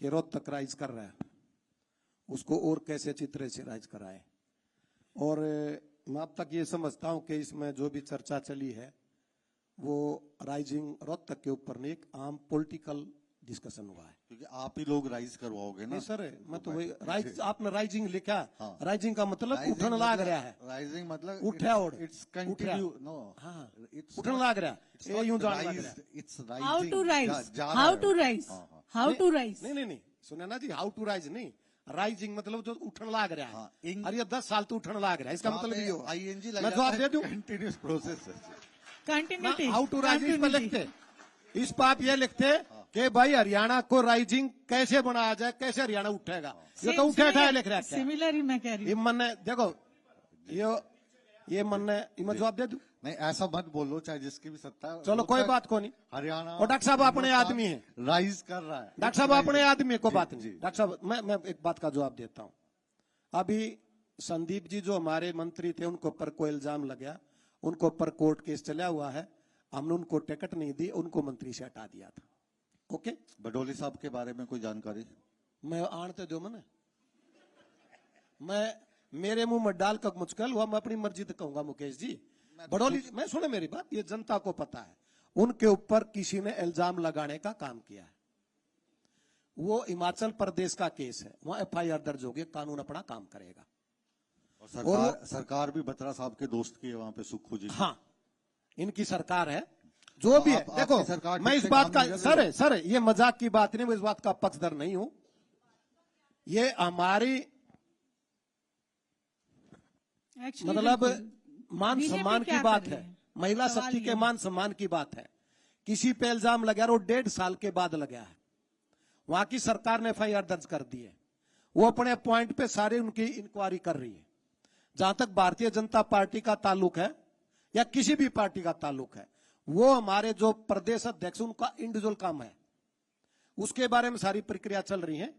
कि रोहतक राइज कर रहा है, उसको और कैसे चित्र से राइज कराए। और मैं अब तक ये समझता हूं कि इसमें जो भी चर्चा चली है वो राइजिंग रोहतक के ऊपर नहीं, एक आम पॉलिटिकल डिस्कशन हुआ है।
क्योंकि आप ही लोग राइज करवाओगे ना।
नहीं सर, मैं तो वही राइज, आपने राइजिंग लिखा। हाँ। राइजिंग का मतलब उठन लाग रहा है।
राइजिंग मतलब
उठा और
इट्स कंटिन्यू, नो
हाँ, उठन लाग रहा है, ये यूं जान लग रहा है।
It's rising,
how to rise, how to rise.
नहीं सुने ना जी, हाउ टू राइज नहीं, राइजिंग मतलब जो उठन लाग रहा है।
हाँ,
और ये 10 साल तो उठन लाग रहा है, इसका मतलब ये
आईएनजी
मैं जवाब दे दूं,
कंटिन्यूअस प्रोसेस है।
कंटिन्यूटी,
हाउ टू राइजिंग में लिखते, इस पर आप ये लिखते कि भाई हरियाणा को राइजिंग कैसे बनाया जाए, कैसे हरियाणा उठेगा। ये तो उठा लिख रहा है।
सिमिलर ही मैं कह रही हूँ।
मन ने देखो ये मन ने, मैं जवाब दे दूं।
नहीं ऐसा मत बोलो, चाहे जिसकी भी सत्ता है।
चलो कोई बात को नहीं,
हरियाणा
और डॉक्टर साहब अपने आदमी है,
राइज कर रहा है।
डॉक्टर साहब अपने आदमी को बात नहीं। डॉक्टर साहब मैं एक बात का जवाब देता हूं। अभी संदीप जी जो हमारे मंत्री थे, उनके ऊपर कोई इल्जाम लगा, उनके ऊपर कोर्ट केस चला हुआ है, हमने उनको टिकट नहीं दी, उनको मंत्री से हटा दिया था। ओके,
बडोली साहब के बारे में कोई जानकारी?
मैं आनते दो मैं मेरे मुंह में डाल कर मुश्किल हुआ, मैं अपनी मर्जी से कहूंगा। मुकेश जी, बडोली, मैं सुने मेरी बात, ये जनता को पता है, उनके ऊपर किसी ने इल्जाम लगाने का काम किया है। वो हिमाचल प्रदेश का केस है, वहां एफआईआर दर्ज होगी, कानून अपना काम करेगा।
और सरकार भी बत्रा साहब के दोस्त की है वहां पे, सुक्खू जी।
हाँ, इनकी सरकार है, जो भी है। देखो मैं इस बात का सर ये मजाक की बात नहीं, मैं इस बात का पक्षधर नहीं हूं। ये हमारी मतलब मान सम्मान की बात है, महिला शक्ति के मान सम्मान की बात है। किसी पे इल्जाम लगा और 1.5 साल के बाद लगा है, वहां की सरकार ने एफआईआर दर्ज कर दी है, वो अपने पॉइंट पे सारे उनकी इंक्वायरी कर रही है। जहां तक भारतीय जनता पार्टी का ताल्लुक है या किसी भी पार्टी का ताल्लुक है, वो हमारे जो प्रदेश अध्यक्ष उनका इंडिविजुअल काम है, उसके बारे में सारी प्रक्रिया चल रही है।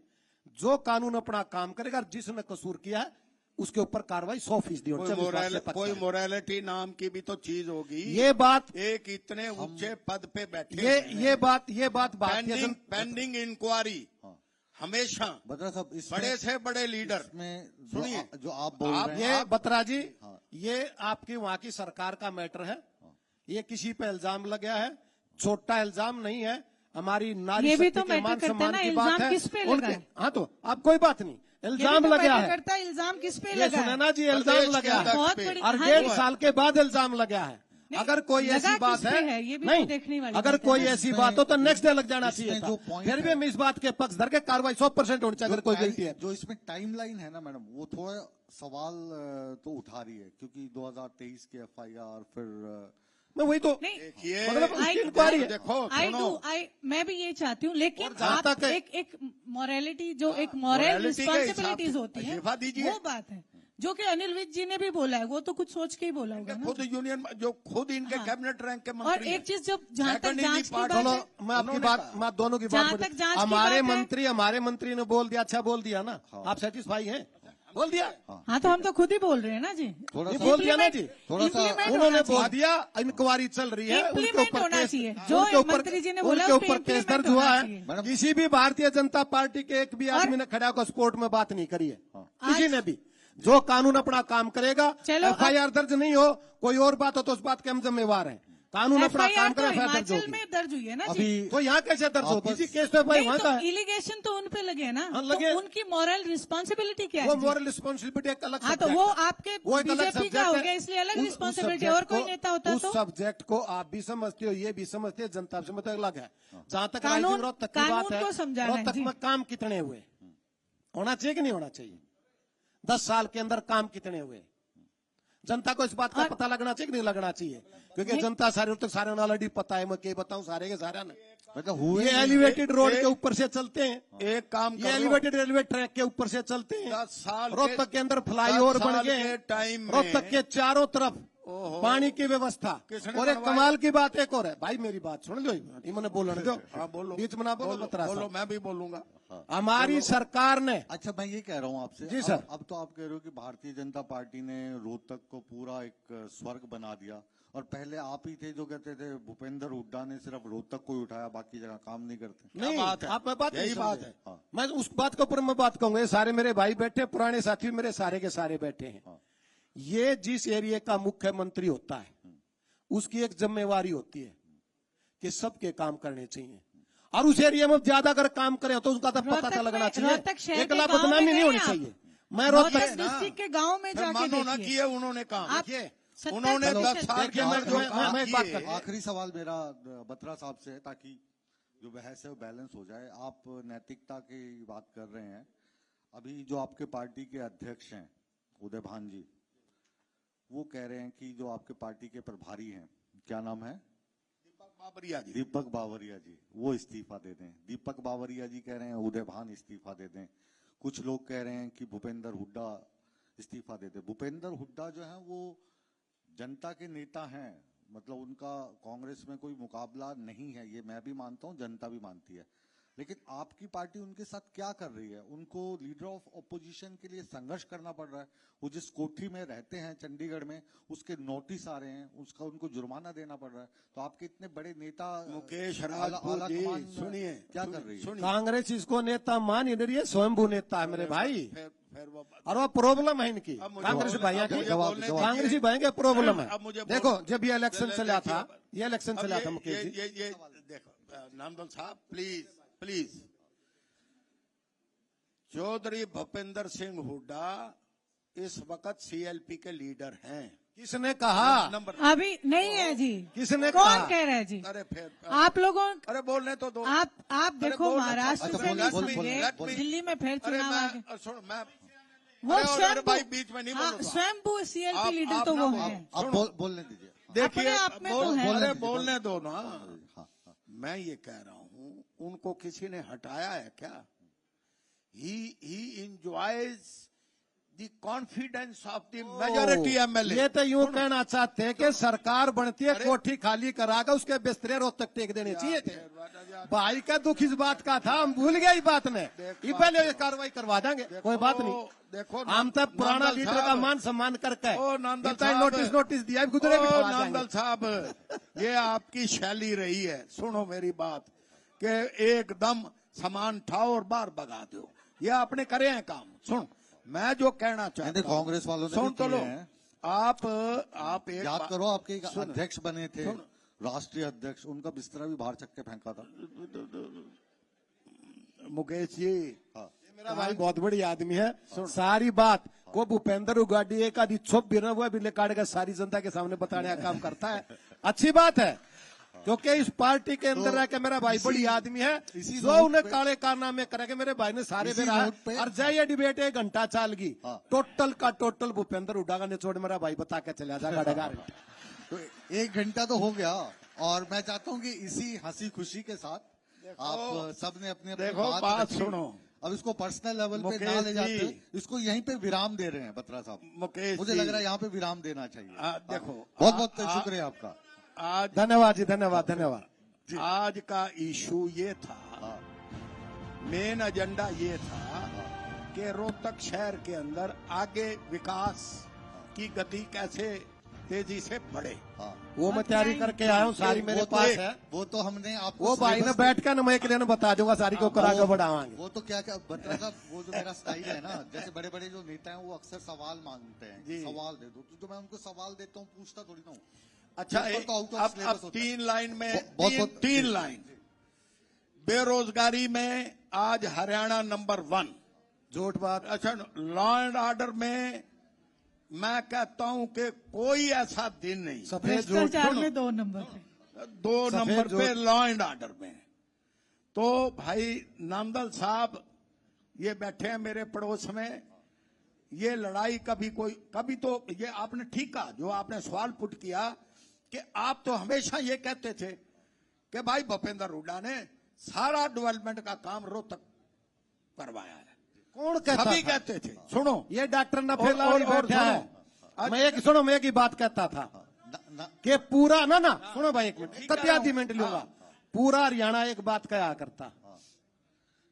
जो कानून अपना काम करेगा, जिसने कसूर किया है उसके ऊपर कार्रवाई 100% होनी।
कोई मोरालिटी नाम की भी तो चीज होगी।
ये बात,
एक इतने ऊंचे पद पे बैठे,
ये बात
पेंडिंग इंक्वायरी हमेशा
बत्रा साहब,
बड़े से बड़े लीडर
में
सुनिए,
जो आप बोल रहे हैं,
ये बत्रा जी, ये आपकी वहां की सरकार का मैटर है। ये किसी पे इल्जाम लगा है, छोटा इल्जाम नहीं है, हमारी नारी
ये भी
शक्ति
तो
के मान सम्मान की बात है।
किस पे लगा है?
हाँ तो आप कोई बात नहीं, इल्जाम लगा है,
इल्जाम किस पे
ये
लगा है?
सुना ना जी, इल्जाम लगा है,
बहुत बड़ी,
और
हाँ
1.5
जी।
साल के बाद इल्जाम लगा है। अगर कोई ऐसी बात है,
ये भी
नहीं,
तो देखने वाली
अगर
बात है
कोई
ना।
ऐसी बात हो तो नेक्स्ट डे लग जाना चाहिए
इसमें
था।
जो point
फिर भी
है,
हम इस बात के पक्ष धर के कार्रवाई 100% होनी चाहिए अगर कोई गलती है।
जो इसमें टाइमलाइन है ना मैडम, वो थोड़ा सवाल तो उठा रही है, क्योंकि 2023 के एफआईआर, फिर
मैं वही तो
देखिए,
मतलब उसकी इंक्वायरी है।
देखो
मैं भी ये चाहती हूँ, लेकिन
और जहाँ
आप
तक है-
एक मोरालिटी, जो एक मॉरल
morality के हिसाब
रिस्पॉन्सिबिलिटीज
से
होती है,
इस्तीफा दीजिए।
वो बात है जो कि अनिल विज जी ने भी बोला है, वो तो कुछ सोच के ही बोला होगा ना।
खुद यूनियन जो खुद इनके
हाँ।
कैबिनेट रैंक के
और
मंत्री
एक चीज, जब जहां तक
Second in
जांच
the
की
part-
बात
चलो
है,
मैं आपकी
उन्होंने
बात,
कहा।
मैं दोनों की
जहाँ
बात
तक जांच की
हमारे
बात है-
मंत्री ने बोल दिया, अच्छा बोल दिया ना, आप सेटिस्फाई हैं? बोल दिया,
हाँ तो हम तो खुद ही बोल रहे हैं ना जी।
थोड़ा
ये
सा
बोल दिया ना जी,
थोड़ा सा
Implement
उन्होंने
होना
बोल
चाहिए।
दिया इंक्वायरी चल रही है, उनके
Implement
ऊपर
होना
केस,
चाहिए। जो
उनके ऊपर
मंत्री जी ने बोला
उनके
उस पे
ऊपर केस
implement
दर्ज हुआ
होना
है।
चाहिए।
किसी भी भारतीय जनता पार्टी के एक भी आदमी ने खड़ा होकर कोर्ट में बात नहीं करी है, किसी ने भी। जो कानून अपना काम करेगा,
चलो,
FIR दर्ज नहीं हो, कोई और बात हो तो उस बात के हम जिम्मेवार हैं। कानून अपना
FIR
काम
तो
करे, FIR दर्ज
हिमाचल
होगी।
में दर्ज हुई है ना जी।
अभी
तो यहाँ कैसे दर्ज होगी?
आपस-
किसी केस पे भाई
नहीं
वहाँ
तो
का है।
इलीगेशन तो उन पे लगे ना,
हाँ, लगे।
तो उनकी मॉरल रिस्पॉन्सिबिलिटी क्या
वो
है जी?
मोरल रिस्पॉन्सिबिलिटी एक अलग
हाँ तो
subject
वो
है।
आपके
वो एक अलग
बीजेपी
subject
का हो
है।
गया, इसलिए अलग
उस
रिस्पॉन्सिबिलिटी।
subject
और कोई
को-
नेता होता
उस
तो
सब्जेक्ट को आप भी समझते हो, ये भी समझते हैं, जनता भी समझते अलग है। जहां तक
कानून-
राइजिंग रोहतक की बात
कानून
है,
को समझाना है
रोहतक
जी।
में काम कितने हुए, होना चाहिए कि नहीं होना चाहिए? 10 साल के अंदर काम कितने हुए, जनता को इस बात का पता लगना चाहिए कि नहीं लगना चाहिए? क्योंकि जनता सारे तक सारे ऑलरेडी पता है, मैं क्या बताऊं सारे के सारे ने।
मतलब हुए
ये एलिवेटेड रोड के ऊपर से चलते हैं,
एक काम
ये
करो,
एलिवेटेड रेलवे ट्रैक के ऊपर से चलते हैं।
10 साल के-
रोहतक के अंदर फ्लाईओवर
10
बन
साल
गए
के
हैं।
टाइम में-
रोहतक के चारों तरफ पानी की व्यवस्था।
किसने
और एक
बनवाया?
कमाल की बात एक और है, भाई मेरी बात सुन लो, ये मैंने बोलने दो।
हाँ बोलो,
बीच में ना बोलो, बतरा
बोलो,
साहब।
मैं भी बोलूंगा।
हमारी सरकार ने,
अच्छा मैं ये कह रहा हूँ आपसे,
जी, सर।
अब तो आप कह रहे हो कि भारतीय जनता पार्टी ने रोहतक को पूरा एक स्वर्ग बना दिया, और पहले आप ही थे जो कहते थे भूपेंद्र हुड्डा ने सिर्फ रोहतक को ही उठाया, बाकी जगह काम नहीं करते।
नहीं
बात है?
आप मैं बात
यही
नहीं
बात
समझे।
है।
हाँ।
मैं उस बात के ऊपर मैं बात कहूंगा, ये सारे मेरे भाई बैठे, पुराने साथी मेरे सारे के सारे बैठे हैं।
हाँ।
ये जिस एरिया का मुख्यमंत्री होता है, उसकी एक जिम्मेवारी होती है कि सबके काम करने चाहिए, और उस एरिया में ज्यादा अगर काम करें तो उसका तो पता
रोहतक
तो लगना
में-
चाहिए।
रोहतक शहर के
एकला
गांव में
बदनामी नहीं
गए
होनी
आप?
चाहिए। मैं
रोहतक
रोहतक
डिस्ट्रिक्ट के गांव में
फिर
जाके
मानो ना
देखिए।
किए उन्होंने काम,
आप
देखिए
70%
उन्होंने 10 साल के
देखिए,
अंदर जो
मैं
काम
एक बात
किए,
करता हूं।
आखिरी सवाल मेरा बत्रा साहब से है, ताकि जो बहस है वो बैलेंस हो जाए। आप नैतिकता की बात कर रहे हैं, अभी जो आपके पार्टी के अध्यक्ष हैं उदय भान जी, वो कह रहे हैं कि जो आपके पार्टी के प्रभारी हैं, क्या नाम है,
बाबरिया जी,
दीपक बावरिया जी, वो इस्तीफा दे दें। दीपक बावरिया जी कह रहे हैं उदय भान इस्तीफा दे दें। कुछ लोग कह रहे हैं कि भूपेंद्र हुड्डा इस्तीफा दे दे। भूपेंद्र हुड्डा जो है वो जनता के नेता हैं, मतलब उनका कांग्रेस में कोई मुकाबला नहीं है, ये मैं भी मानता हूं, जनता भी मानती है। लेकिन आपकी पार्टी उनके साथ क्या कर रही है? उनको लीडर ऑफ ऑपोजिशन के लिए संघर्ष करना पड़ रहा है। वो जिस कोठी में रहते हैं चंडीगढ़ में, उसके नोटिस आ रहे हैं, उसका उनको जुर्माना देना पड़ रहा है। तो आपके इतने बड़े नेता
मुकेश
आला
राजपूत जी,
कमान
सुनिए
क्या कर रही है?
सुनिए,
कांग्रेस इसको नेता मान ही नहीं रही है, स्वयंभू नेता है मेरे भाई,
फिर वो
और वो प्रॉब्लम है इनकी
अब मुझे
कांग्रेस
बोलने-
भाइयों
अब
की।
मुझे बोलने दीजिए।
कांग्रेसी भाइयों के प्रॉब्लम है।
अब मुझे
देखो
बोल-
जब ये इलेक्शन
चले-
चला था,
देखिए,
ये इलेक्शन
अब
चला
ये-
था मुकेश जी,
ये देखो नामदल साहब, प्लीज प्लीज, चौधरी भूपेंद्र सिंह हुड्डा इस वक्त CLP के लीडर हैं।
किसने कहा?
नंबर,
अभी नहीं है जी,
किसने
कौन
कहा?
कह रहा है जी?
अरे फिर
आप लोगों,
अरे बोलने तो दो।
आप
अरे
देखो
बोल-
महाराष्ट्र
अच्छा,
से
बोल-
नहीं
बोल-
समझे,
बोल-
दिल्ली में फिर
अरे
चुनाव आ गए।
मैं सुन, मैं
वो
अरे
स्वयं
भाई बीच में नहीं बोलो तो।
स्वयंभू CLP
आप-
लीडर
आप
तो
ना
वो
बोलो।
है।
आप बोलने दीजिए।
देखिए,
अपने आप में तो है।
अरे बोलने दो ना।
हाँ, हाँ।
मैं ये कह रहा हूँ, उनको किसी ने हटाया है क्या? ही enjoys the confidence of the majority MLA।
ये तो यूं कहना चाहते हैं कि सरकार बनती है,
अरे-
कोठी खाली कराकर उसके बिस्तरे रोहतक टेक देने चाहिए थे। भाई का दुख इस बात का था, हम भूल गए इस बात ने, ये पहले ये कार्रवाई करवा देंगे, कोई बात नहीं।
देखो
हम तब पुराना
नामदल
लीडर का
साहब,
मान सम्मान करके
ओ नामदल
इतना
साहब,
नोटिस दिया, गुजरे भी
ओ
खवा
नामदल
देंगे।
साहब, ये आपकी शैली रही है। सुनो मेरी बात, कि एकदम सामान उठाओ और बाहर भगा दो, ये आपने करे हैं काम। सुन, मैं जो कहना चाहता
नहीं, कांग्रेस वालों ने
सुन
भी
तो लो,
किए हैं।
आप एक
याद
बात-
करो, आपके एक
सुन,
अध्यक्ष बने थे,
सुन।
राष्ट्रीय अध्यक्ष, उनका बिस्तरा भी बाहर चक्के फेंका था।
मुकेश जी,
मेरा भाई बहुत बड़ी आदमी है, सारी बात को भूपेंद्र उगाडी एक आदि छोप भी हुआ भी काट कर सारी जनता के सामने बताने का काम करता है। अच्छी बात है, क्योंकि इस पार्टी के अंदर रह के मेरा भाई बड़ी आदमी है,
इसी
जो
नोट
उन्हें
पे-
काले कारनामे करेंगे। मेरे भाई ने सारे
इसी
बेरा
नोट पे-
और जाइए डिबेट 1 घंटा चाल गई,
हाँ।
टोटल का टोटल भूपेंद्र उडागा ने छोड़ मेरा भाई बता के चला जाएगा डगार।
तो 1 घंटा तो हो गया, और मैं चाहता हूं कि इसी हंसी खुशी के साथ आप सबने अपने
देखो, बात
रखी।
सुनो।
अब इसको पर्सनल लेवल पे
मुकेश
ना ले जाते,
जी।
इसको यहीं पे विराम दे रहे हैं बत्रा साहब।
मुकेश
मुझे
जी,
लग रहा है यहाँ पे विराम देना चाहिए।
देखो,
बहुत बहुत शुक्रिया आपका।
आज
धन्यवाद जी, धन्यवाद धन्यवाद।
आज का इशू ये था,
हाँ,
मेन एजेंडा ये था कि रोहतक शहर के अंदर आगे विकास की गति कैसे तेजी से बढ़े।
हाँ।
वो मैं तैयारी करके आया हूँ, सारी मेरे पास है।
वो तो हमने आपको
वो भाई ने बैठ कर मैं एक दिन बता दूंगा, सारी को करा के बढ़ावांगे।
वो तो क्या क्या बत्रा साहब, वो जो मेरा स्टाइल है ना, जैसे बड़े बड़े जो नेता हैं वो अक्सर सवाल मांगते हैं कि सवाल दे दो, तो जो मैं उनको सवाल देता हूँ पूछता थोड़ी ना हूँ।
अच्छा, अब 3 लाइन में तीन लाइन। बेरोजगारी में आज हरियाणा नंबर 1,
झूठ बात।
अच्छा, लॉ एंड ऑर्डर में मैं कहता हूं कि कोई ऐसा दिन नहीं,
सफेद झूठ।
भ्रष्टाचार में 2 नंबर पे,
2 नंबर पे लॉ एंड ऑर्डर में। तो भाई नांदल साहब ये बैठे हैं मेरे पड़ोस में, ये लड़ाई कभी तो ये आपने ठीक कहा जो आपने सवाल पुट किया कि आप तो हमेशा ये कहते थे कि भाई भूपेंद्र हुड्डा ने सारा डेवलपमेंट का काम रोहतक करवाया है।
कौन कहता
सभी
था?
कहते थे। सुनो,
ये डॉक्टर नफेला और बैठा है। मैं एक ही बात कहता था कि पूरा ना सुनो भाई, एक मिनट, आधी मिनट लूंगा। पूरा हरियाणा एक बात कहा करता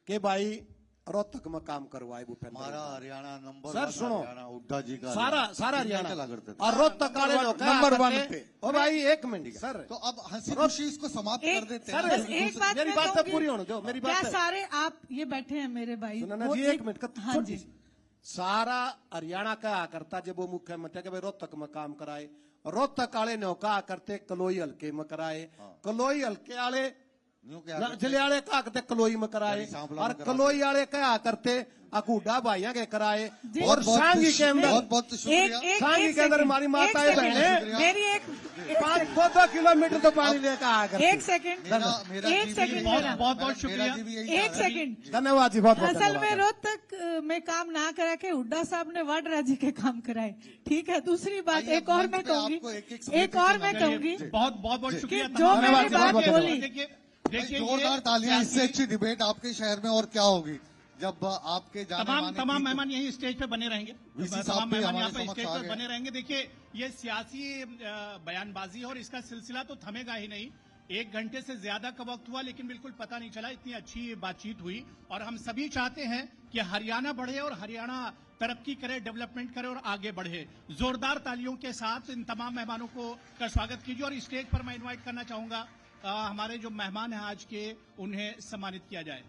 कि भाई रोहतक में काम करवाए भूपेंद्र।
हमारा हरियाणा नंबर
सर सुनो,
हुड्डा जी का
सारा हरियाणा
करते थे।
और रोहतक वाले
नंबर 1 पे।
ओ भाई एक मिनट सर,
तो अब हंसी खुशी इसको समाप्त कर देते हैं।
बस एक बात
मेरी
मैं
बात तो
कहूंगी,
पूरी होने दो, मेरी बात
क्या
है।
सारे आप ये बैठे हैं मेरे भाई,
सुनो ना
वो
जी, एक मिनट।
हाँ जी,
सारा हरियाणा कहा करता जब वो मुख्यमंत्री के भाई रोहतक में काम कराए, रोहतक वाले ने कहा करते कलोई हल्के में कराए, कलोई हल्के वाले जिले वाले कहा करते कलोई में कराए, और कलोई वाले कहा करते अकूडा भाइयों के कराए, और सांगी के अंदर
बहुत शुक्रिया।
सांगी के अंदर हमारी माताएं बहनें
मेरी एक
5-2 किलोमीटर तो पानी लेकर आ करते।
एक सेकंड, एक सेकंड,
बहुत शुक्रिया।
एक सेकंड।
धन्यवाद जी, बहुत बहुत
असल में
धन्यवाद।
रोहतक में काम ना करा के हुड्डा साहब ने वाड्रा जी के काम कराए। ठीक है, दूसरी बात
आइए,
एक और
मंच
मैं
पे
कहूंगी,
आपको एक-एक समिति
एक और मैं
चुनावी
कहूंगी
बहुत शुक्रिया।
कि जो मैंने बात बोली,
देखिए
जोरदार तालियां, इससे अच्छी डिबेट आपके शहर में और क्या होगी जब आपके
तमाम मेहमान यहीं स्टेज पे बने रहेंगे,
VC साहब
तमाम
भी
मेहमान
हमारे
यहाँ पे
समक्ष
स्टेज
आ
पर
गए।
बने रहेंगे। देखिए ये सियासी बयानबाजी और इसका सिलसिला तो थमेगा ही नहीं। 1 घंटे से ज्यादा का वक्त हुआ लेकिन बिल्कुल पता नहीं चला, इतनी अच्छी बातचीत हुई। और हम सभी चाहते हैं कि हरियाणा बढ़े और हरियाणा तरक्की करे, डेवलपमेंट करे और आगे बढ़े। जोरदार तालियों के साथ इन तमाम मेहमानों का स्वागत कीजिए। और स्टेज पर मैं इन्वाइट करना चाहूंगा हमारे जो मेहमान हैं आज के, उन्हें सम्मानित किया जाए।